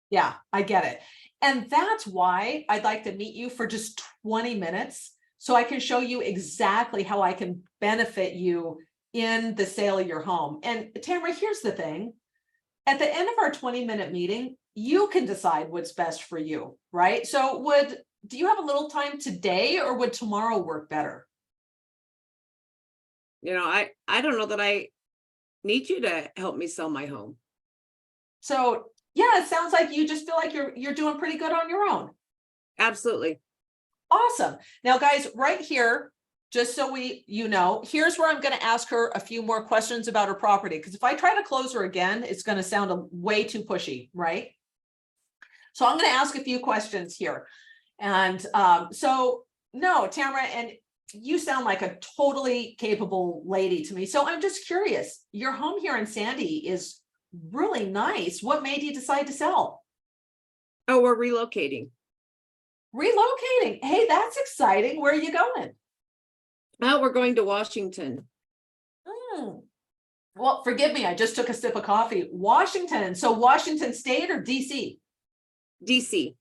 Yeah, I get it. And that's why I'd like to meet you for just 20 minutes so I can show you exactly how I can benefit you in the sale of your home. And Tamara, here's the thing. At the end of our 20-minute meeting, you can decide what's best for you, right? So do you have a little time today, or would tomorrow work better? You know, I don't know that I need you to help me sell my home. So yeah, it sounds like you just feel like you're doing pretty good on your own. Absolutely. Awesome. Now, guys, right here, just so here's where I'm going to ask her a few more questions about her property. Because if I try to close her again, it's going to sound way too pushy, right? So I'm going to ask a few questions here. And so no, Tamara, and you sound like a totally capable lady to me. So I'm just curious, your home here in Sandy is really nice. What made you decide to sell? Oh, we're relocating. Relocating. Hey, that's exciting. Where are you going? Oh, we're going to Washington. Well, forgive me. I just took a sip of coffee. Washington. So Washington State or DC? DC.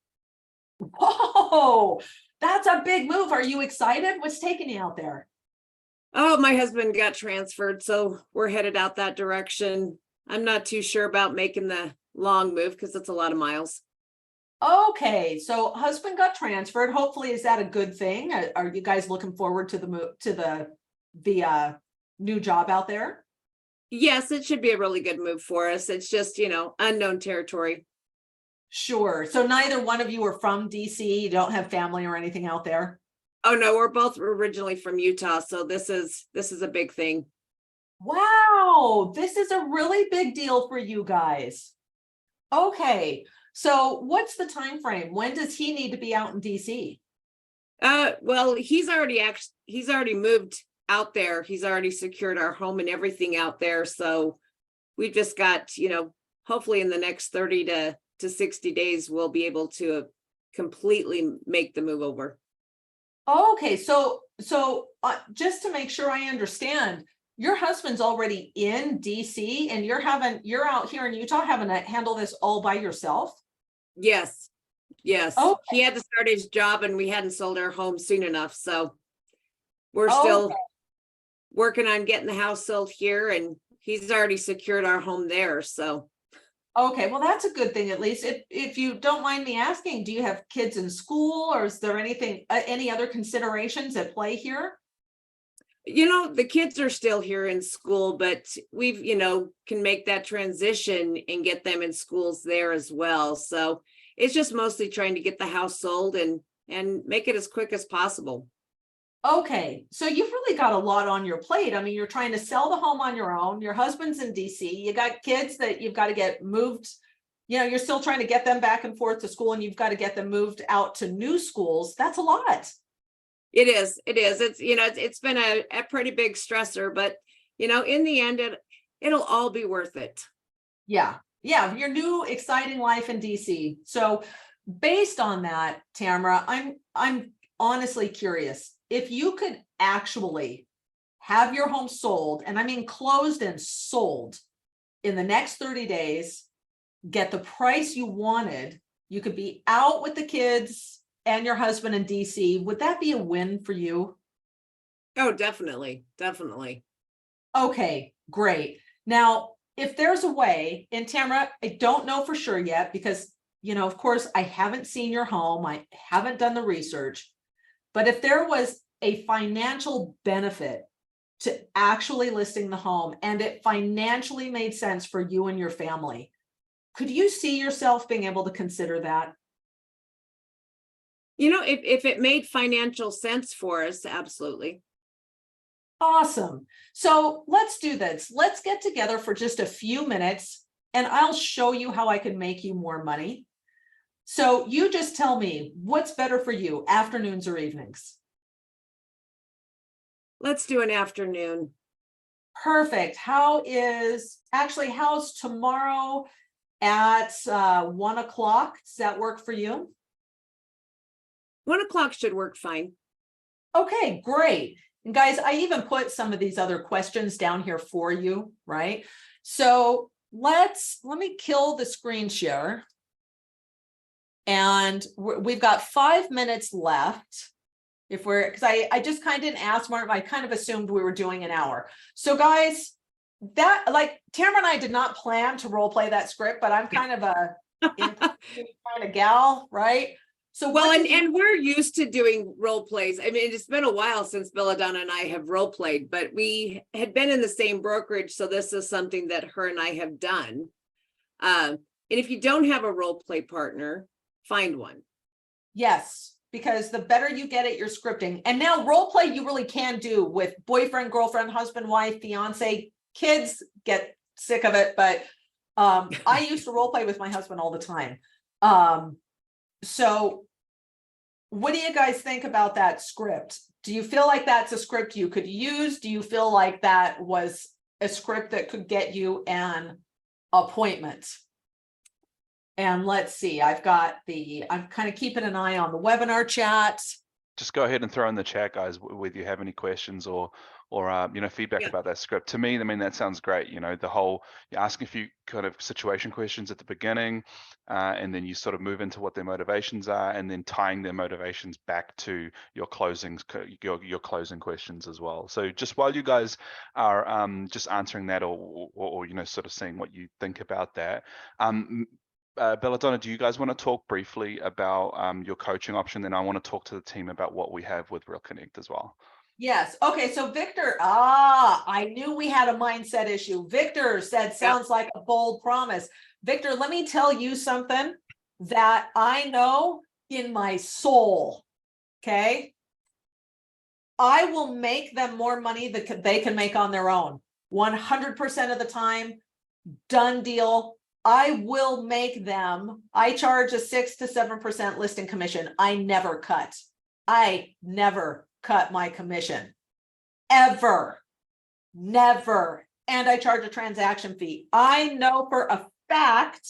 Oh, that's a big move. Are you excited? What's taking you out there? Oh, my husband got transferred, so we're headed out that direction. I'm not too sure about making the long move because it's a lot of miles. Okay, so husband got transferred. Hopefully, is that a good thing? Are you guys looking forward to the move to the new job out there? Yes, it should be a really good move for us. It's just, unknown territory. Sure. So neither one of you are from DC. You don't have family or anything out there? Oh no, we're both originally from Utah, so this is a big thing. Wow, this is a really big deal for you guys. Okay, so what's the time frame? When does he need to be out in DC? Well, he's already moved out there. He's already secured our home and everything out there. So we've just got, hopefully in the next 30 to 60 days, we'll be able to completely make the move over. Okay, so just to make sure I understand, your husband's already in DC and you're out here in Utah having to handle this all by yourself? Yes. Okay. He had to start his job and we hadn't sold our home soon enough. So we're still working on getting the house sold here, and he's already secured our home there. So okay, well, that's a good thing. At least if you don't mind me asking, do you have kids in school, or is there anything, any other considerations at play here? the kids are still here in school, but we've, can make that transition and get them in schools there as well. So it's just mostly trying to get the house sold and make it as quick as possible. Okay, so you've really got a lot on your plate. I mean, you're trying to sell the home on your own. Your husband's in DC. You got kids that you've got to get moved. You're still trying to get them back and forth to school, and you've got to get them moved out to new schools. That's a lot. It is. It's, it's been a pretty big stressor, but, in the end, it'll all be worth it. Yeah. Your new exciting life in DC. So based on that, Tamara, I'm honestly curious. If you could actually have your home sold, and I mean closed and sold in the next 30 days, get the price you wanted, you could be out with the kids and your husband in DC, would that be a win for you? Oh, definitely. Definitely. Okay, great. Now, if there's a way, and Tamara, I don't know for sure yet because, of course, I haven't seen your home. I haven't done the research. But if there was a financial benefit to actually listing the home and it financially made sense for you and your family, could you see yourself being able to consider that? If it made financial sense for us, absolutely. Awesome. So let's do this. Let's get together for just a few minutes and I'll show you how I can make you more money. So you just tell me what's better for you, afternoons or evenings? Let's do an afternoon. Perfect. How's tomorrow at 1 o'clock? Does that work for you? 1 o'clock should work fine. Okay, great. And guys, I even put some of these other questions down here for you, right? So let me kill the screen share. And we've got 5 minutes left. Because I just kind of didn't ask Martin, I kind of assumed we were doing an hour. So guys, that Tamara and I did not plan to role play that script, but I'm kind of a kind of gal, right? So and we're used to doing role plays. I mean, it's been a while since Belladonna and I have role played, but we had been in the same brokerage. So this is something that her and I have done. And if you don't have a role play partner, find one. Yes, because the better you get at your scripting. And now role play you really can do with boyfriend, girlfriend, husband, wife, fiance. Kids get sick of it, but I used to role play with my husband all the time. So what do you guys think about that script? Do you feel like that's a script you could use? Do you feel like that was a script that could get you an appointment? And let's see, I'm kind of keeping an eye on the webinar chat. Just go ahead and throw in the chat, guys, whether you have any questions or feedback about that script. To me, I mean, that sounds great. The whole, you're asking a few kind of situation questions at the beginning, and then you sort of move into what their motivations are, and then tying their motivations back to your closings, your closing questions as well. So just while you guys are just answering that, or sort of seeing what you think about that. Belladonna, do you guys want to talk briefly about your coaching option? Then I want to talk to the team about what we have with Real Connect as well. Yes. Okay. So Victor, I knew we had a mindset issue. Victor said, sounds like a bold promise. Victor, let me tell you something that I know in my soul. Okay. I will make them more money than they can make on their own. 100% of the time, done deal. I will make them, I charge a 6 to 7% listing commission. I never cut my commission, ever, never. And I charge a transaction fee. I know for a fact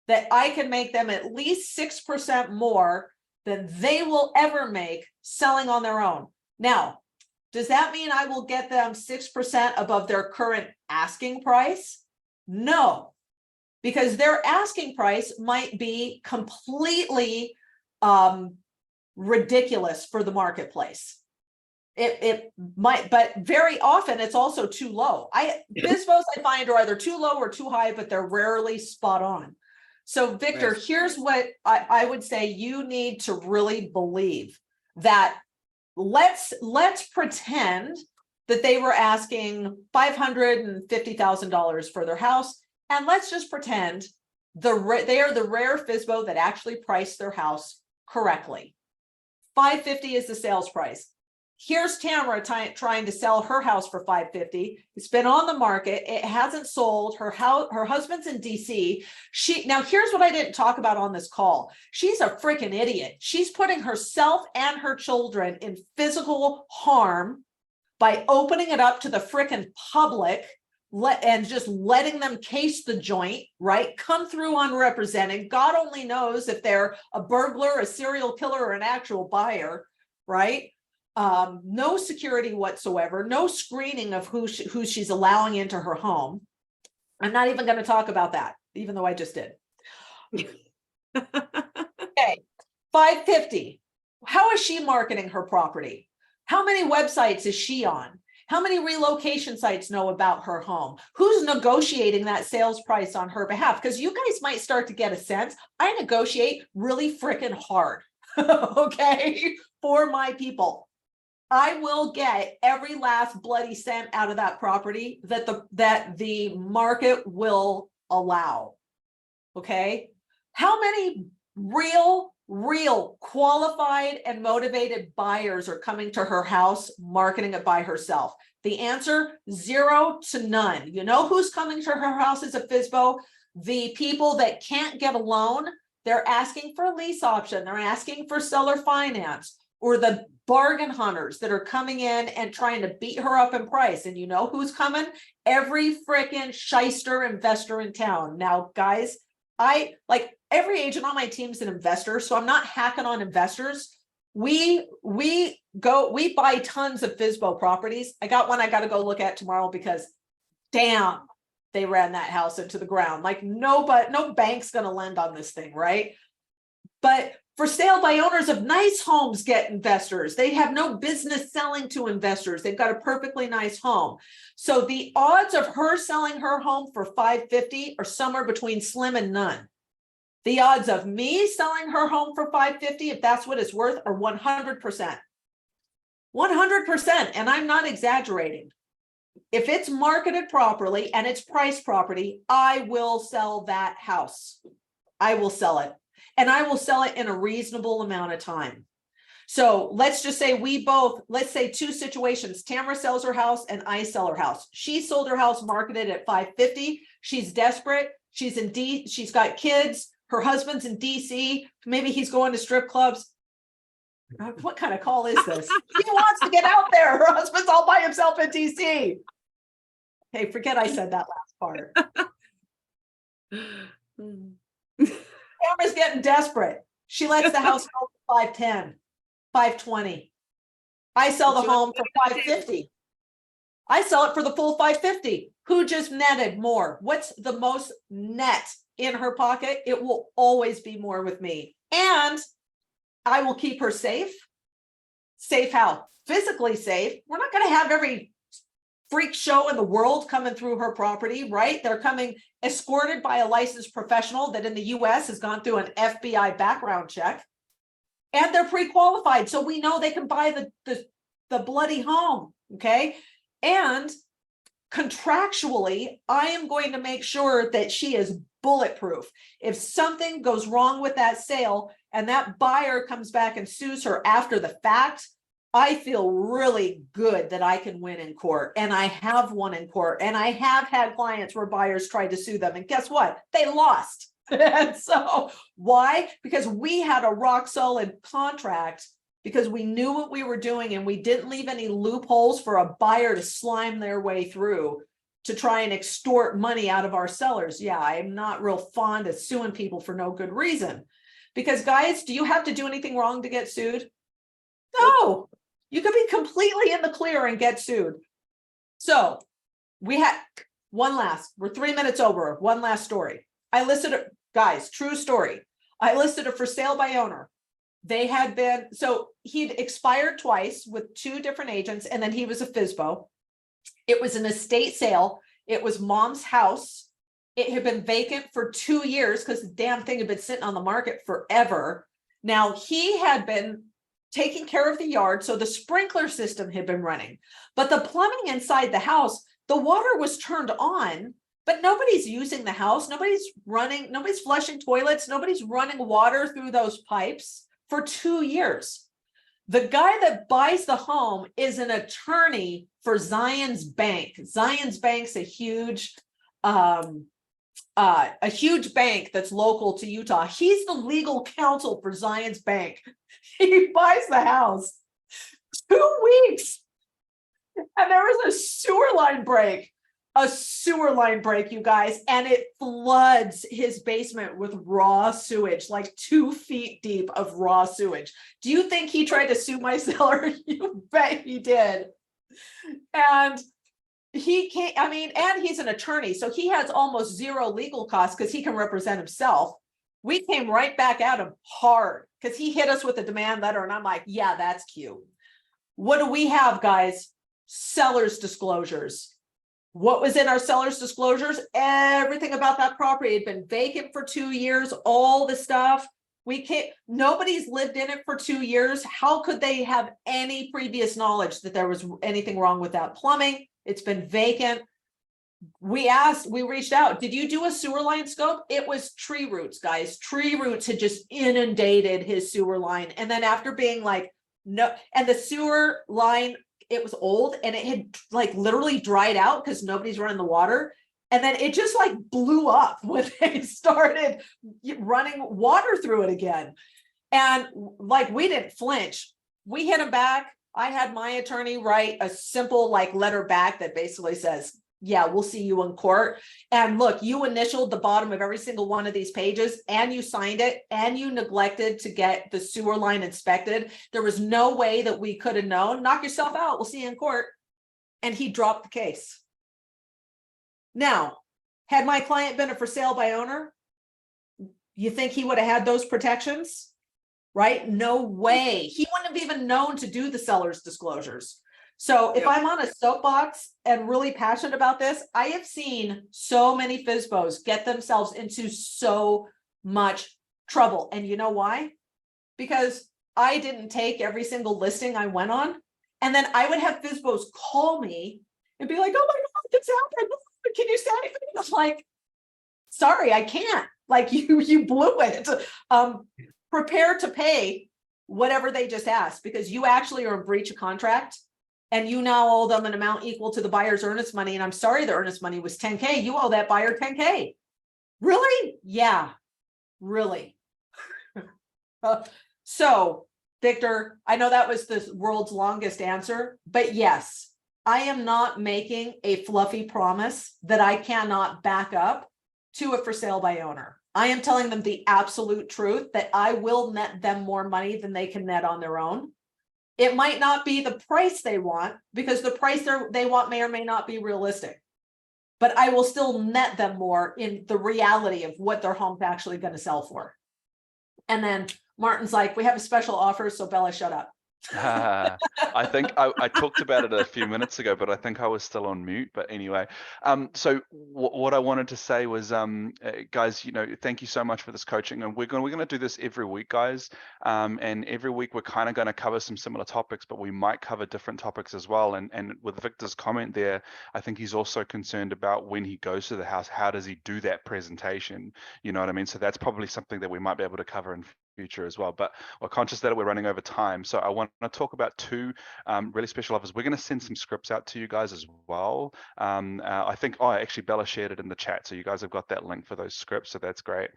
that I can make them at least 6% more than they will ever make selling on their own. Now, does that mean I will get them 6% above their current asking price? No, because their asking price might be completely ridiculous for the marketplace. It might, but very often it's also too low. FSBOs I find are either too low or too high, but they're rarely spot on. So Victor, here's what I would say you need to really believe, that let's pretend that they were asking $550,000 for their house. And let's just pretend they are the rare FSBO that actually priced their house correctly. $550 is the sales price. Here's Tamara trying to sell her house for $550. It's been on the market. It hasn't sold. Her husband's in DC. Now here's what I didn't talk about on this call. She's a freaking idiot. She's putting herself and her children in physical harm by opening it up to the freaking public and just letting them case the joint, right? Come through unrepresented. God only knows if they're a burglar, a serial killer, or an actual buyer, right? No security whatsoever, no screening of who she's allowing into her home. I'm not even going to talk about that, even though I just did. Okay, $550. How is she marketing her property? How many websites is she on? How many relocation sites know about her home? Who's negotiating that sales price on her behalf? Because you guys might start to get a sense. I negotiate really freaking hard, okay, for my people. I will get every last bloody cent out of that property that the market will allow. Okay. How many real qualified and motivated buyers are coming to her house marketing it by herself? The answer, 0 to none. You know who's coming to her house as a FSBO? The people that can't get a loan. They're asking for a lease option. They're asking for seller finance, or the bargain hunters that are coming in and trying to beat her up in price. And you know who's coming? Every freaking shyster investor in town. Now, guys, every agent on my team's an investor, so I'm not hacking on investors. We buy tons of FSBO properties. I got one I got to go look at tomorrow because damn, they ran that house into the ground. Like no bank's going to lend on this thing, right? But for sale by owners of nice homes get investors. They have no business selling to investors. They've got a perfectly nice home. So the odds of her selling her home for $550 are somewhere between slim and none. The odds of me selling her home for $550, if that's what it's worth, are 100%. 100%, and I'm not exaggerating. If it's marketed properly and it's priced property, I will sell that house. I will sell it. And I will sell it in a reasonable amount of time. So let's just say let's say two situations. Tamara sells her house and I sell her house. She sold her house marketed at $550. She's desperate. She's got kids. Her husband's in DC. Maybe he's going to strip clubs. What kind of call is this? She wants to get out there. Her husband's all by himself in DC. Hey, forget I said that last part. Tamara's getting desperate. She lets the house go for 510, 520. I sell the home for 550. I sell it for the full 550. Who just netted more? What's the most net in her pocket? It will always be more with me. And I will keep her safe. Safe how? Physically safe. We're not going to have every freak show in the world coming through her property, right? They're coming escorted by a licensed professional that in the US has gone through an FBI background check. And they're pre-qualified. So we know they can buy the bloody home. Okay. And contractually, I am going to make sure that she is bulletproof. If something goes wrong with that sale and that buyer comes back and sues her after the fact, I feel really good that I can win in court. And I have won in court. And I have had clients where buyers tried to sue them. And guess what? They lost. And so why? Because we had a rock solid contract, because we knew what we were doing and we didn't leave any loopholes for a buyer to slime their way through to try and extort money out of our sellers. Yeah, I'm not real fond of suing people for no good reason. Because guys, do you have to do anything wrong to get sued? No, you could be completely in the clear and get sued. So we had we're 3 minutes over, one last story. I listed it, guys, true story. I listed it for sale by owner. They had been, so he'd expired twice with 2 different agents, and then he was a FSBO. It was an estate sale. It was mom's house. It had been vacant for 2 years because the damn thing had been sitting on the market forever. Now he had been taking care of the yard, so the sprinkler system had been running, but the plumbing inside the house, the water was turned on, but nobody's using the house. Nobody's flushing toilets. Nobody's running water through those pipes for 2 years. The guy that buys the home is an attorney for Zions Bank. Zions Bank's a huge bank that's local to Utah. He's the legal counsel for Zions Bank. He buys the house 2 weeks, and there was a sewer line break, you guys, and it floods his basement with raw sewage, like 2 feet deep of raw sewage. Do you think he tried to sue my seller? You bet he did. And he can't, and he's an attorney, so he has almost zero legal costs because he can represent himself. We came right back at him hard because he hit us with a demand letter, and I'm like, yeah, that's cute. What do we have, guys? Seller's disclosures. What was in our seller's disclosures? Everything about that property had been vacant for 2 years, all the stuff. Nobody's lived in it for 2 years. How could they have any previous knowledge that there was anything wrong with that plumbing? It's been vacant. We reached out, did you do a sewer line scope? It was tree roots, guys. Tree roots had just inundated his sewer line. And then after being like, no, and the sewer line, it was old and it had like literally dried out because nobody's running the water. And then it just like blew up when they started running water through it again. And like, we didn't flinch. We hit him back. I had my attorney write a simple like letter back that basically says, yeah, we'll see you in court. And look, you initialed the bottom of every single one of these pages and you signed it and you neglected to get the sewer line inspected. There was no way that we could have known. Knock yourself out. We'll see you in court. And he dropped the case. Now, had my client been a for sale by owner, you think he would have had those protections? Right? No way. He wouldn't have even known to do the seller's disclosures. So if I'm on a soapbox and really passionate about this, I have seen so many FSBOs get themselves into so much trouble. And you know why? Because I didn't take every single listing I went on. And then I would have FSBOs call me and be like, oh my God, this happened. Can you say anything? I'm like, sorry, I can't. Like you blew it. Prepare to pay whatever they just asked, because you actually are in breach of contract. And you now owe them an amount equal to the buyer's earnest money. And I'm sorry, the earnest money was 10K. You owe that buyer 10K. Really? Yeah, really. So, Victor, I know that was the world's longest answer, but yes, I am not making a fluffy promise that I cannot back up to a for sale by owner. I am telling them the absolute truth that I will net them more money than they can net on their own. It might not be the price they want, because the price they want may or may not be realistic. But I will still net them more in the reality of what their home's actually going to sell for. And then Martin's like, we have a special offer, so Bella, shut up. I think I talked about it a few minutes ago, but I think I was still on mute. But anyway, so what I wanted to say was, guys, thank you so much for this coaching, and we're going to do this every week, guys. And every week we're kind of going to cover some similar topics, but we might cover different topics as well. And with Victor's comment there, I think he's also concerned about when he goes to the house, how does he do that presentation? You know what I mean? So that's probably something that we might be able to cover in future as well, but we're conscious that we're running over time. So I want to talk about two really special offers. We're going to send some scripts out to you guys as well. I think, actually Bella shared it in the chat, so you guys have got that link for those scripts, so that's great.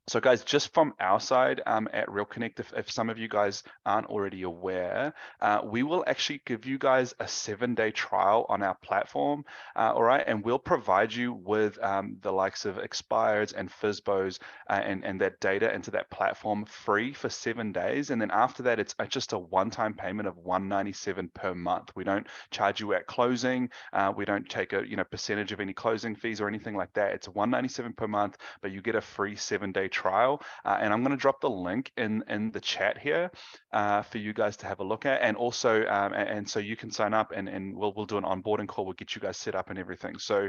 So guys, just from our side at Real Connect, if some of you guys aren't already aware, we will actually give you guys a 7-day trial on our platform, all right? And we'll provide you with the likes of expireds and FSBOs and that data into that platform free for 7 days. And then after that, it's just a one-time payment of $197 per month. We don't charge you at closing. We don't take a percentage of any closing fees or anything like that. It's $197 per month, but you get a free 7-day trial, and I'm going to drop the link in the chat here for you guys to have a look at, and also and so you can sign up, and we'll do an onboarding call. We'll get you guys set up and everything. So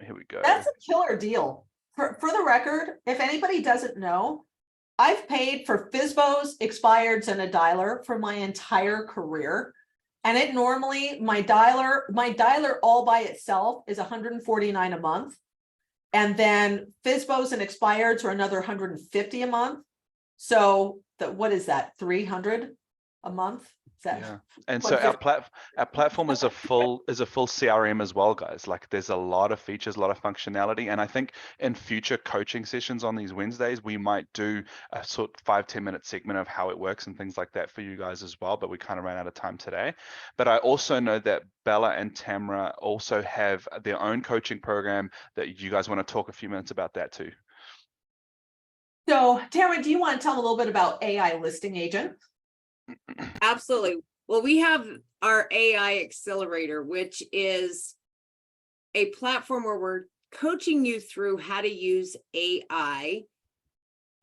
here we go. That's a killer deal. For the record, if anybody doesn't know, I've paid for FSBOs, expireds, and a dialer for my entire career. And it normally, my dialer all by itself is $149 a month. And then FSBOs and expireds are another $150 a month. So what is that? $300 a month? Yeah. And so our platform is a full CRM as well, guys. Like, there's a lot of features, a lot of functionality, and I think in future coaching sessions on these Wednesdays, we might do a sort of 5-10 minute segment of how it works and things like that for you guys as well. But we kind of ran out of time today. But I also know that Bella and Tamara also have their own coaching program that you guys want to talk a few minutes about that too. So Tamara, do you want to tell a little bit about AI Listing Agent? Absolutely. Well, we have our AI Accelerator, which is a platform where we're coaching you through how to use AI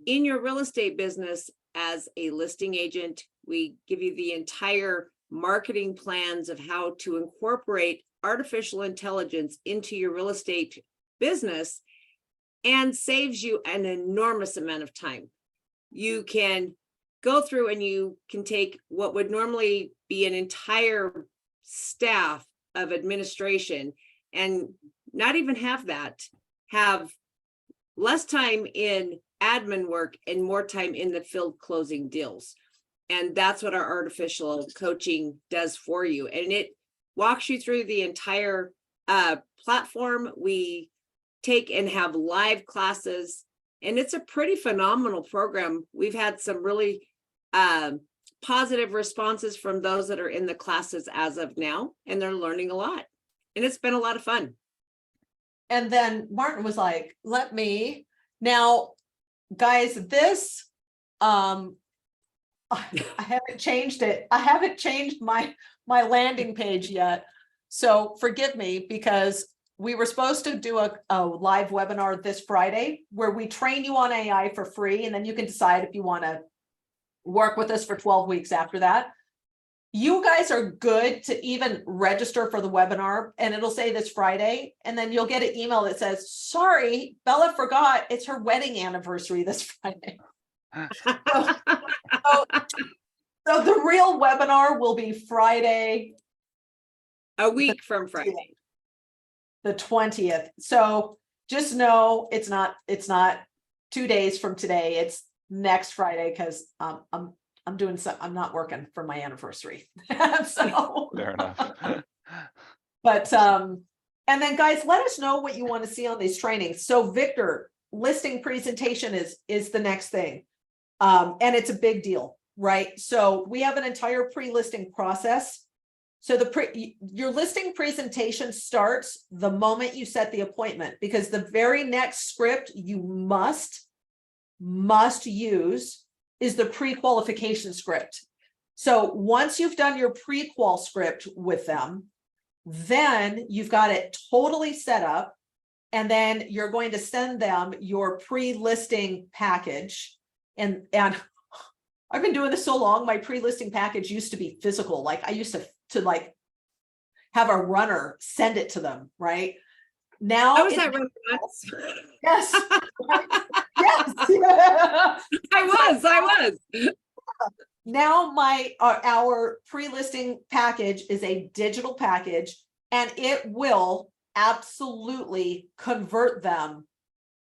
in your real estate business as a listing agent. We give you the entire marketing plans of how to incorporate artificial intelligence into your real estate business, and saves you an enormous amount of time. You can go through and you can take what would normally be an entire staff of administration and not even have that, have less time in admin work and more time in the field closing deals. And that's what our artificial coaching does for you. And it walks you through the entire platform. We take and have live classes, and it's a pretty phenomenal program. We've had some really positive responses from those that are in the classes as of now, and they're learning a lot, and it's been a lot of fun. And then Martin was like, now guys, this I haven't changed it. I haven't changed my landing page yet, so forgive me, because we were supposed to do a live webinar this Friday where we train you on AI for free, and then you can decide if you want to work with us for 12 weeks after that. You guys are good to even register for the webinar, and it'll say this Friday, and then you'll get an email that says, sorry, Bella forgot it's her wedding anniversary this Friday. So the real webinar will be Friday. A week from Friday. The 20th. So just know it's not 2 days from today. It's next Friday, because I'm doing I'm not working for my anniversary. So fair enough. But and then guys, let us know what you want to see on these trainings. So Victor, listing presentation is the next thing. And it's a big deal, right? So we have an entire pre-listing process So your listing presentation starts the moment you set the appointment, because the very next script you must use is the pre-qualification script. So once you've done your pre-qual script with them, then you've got it totally set up, and then you're going to send them your pre-listing package. And I've been doing this so long, my pre-listing package used to be physical. Like I used to like have a runner send it to them, right? Now How was that runner? Yes. Yes. I was. Now our pre-listing package is a digital package, and it will absolutely convert them.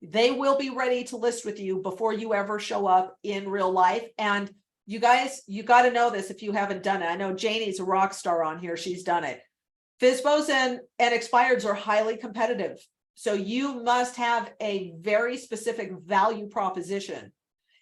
They will be ready to list with you before you ever show up in real life. And you guys, you got to know this if you haven't done it. I know Janie's a rock star on here. She's done it. FSBOs and expireds are highly competitive. So you must have a very specific value proposition.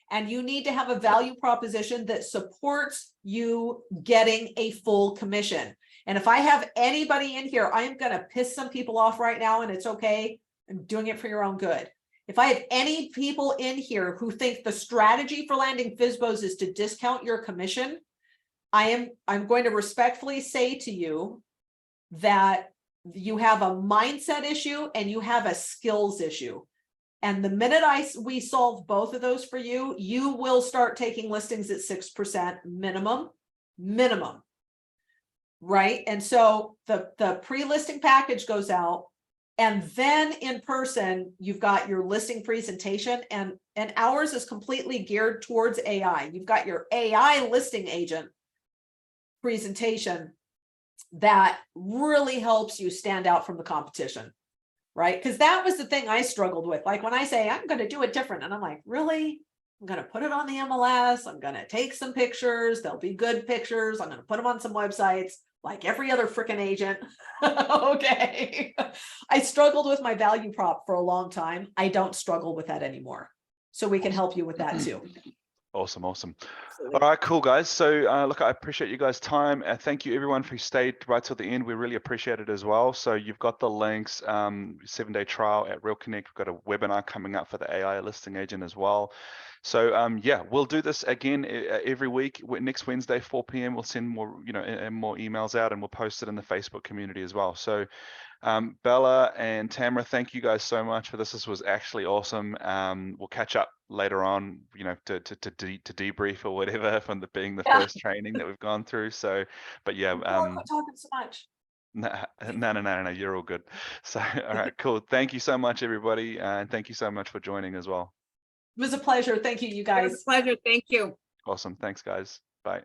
And you need to have a value proposition that supports you getting a full commission. And if I have anybody in here, I am going to piss some people off right now, and it's okay. I'm doing it for your own good. If I have any people in here who think the strategy for landing FSBOs is to discount your commission, I'm going to respectfully say to you that you have a mindset issue and you have a skills issue. And the minute we solve both of those for you, you will start taking listings at 6% minimum, right? And so the pre-listing package goes out, and then in person, you've got your listing presentation, and ours is completely geared towards AI. You've got your AI listing agent presentation that really helps you stand out from the competition. Right? Because that was the thing I struggled with. Like when I say, I'm going to do it different, and I'm like, really? I'm going to put it on the MLS. I'm going to take some pictures. They'll be good pictures. I'm going to put them on some websites like every other freaking agent. Okay. I struggled with my value prop for a long time. I don't struggle with that anymore. So we can help you with that too. Awesome. All right, cool, guys. So look, I appreciate you guys' time. Thank you everyone who stayed right till the end. We really appreciate it as well. So you've got the links, 7-day trial at Real Connect. We've got a webinar coming up for the AI listing agent as well. So yeah, we'll do this again every week. Next Wednesday, 4 p.m. We'll send more, more emails out, and we'll post it in the Facebook community as well. So Bella and Tamara, thank you guys so much for this. This was actually awesome. We'll catch up later on, to debrief or whatever from being the first training that we've gone through. So, but yeah, talking so much. No, you're all good. So, all right, cool. Thank you so much, everybody, and thank you so much for joining as well. It was a pleasure. Thank you, you guys. It was a pleasure. Thank you. Awesome. Thanks, guys. Bye.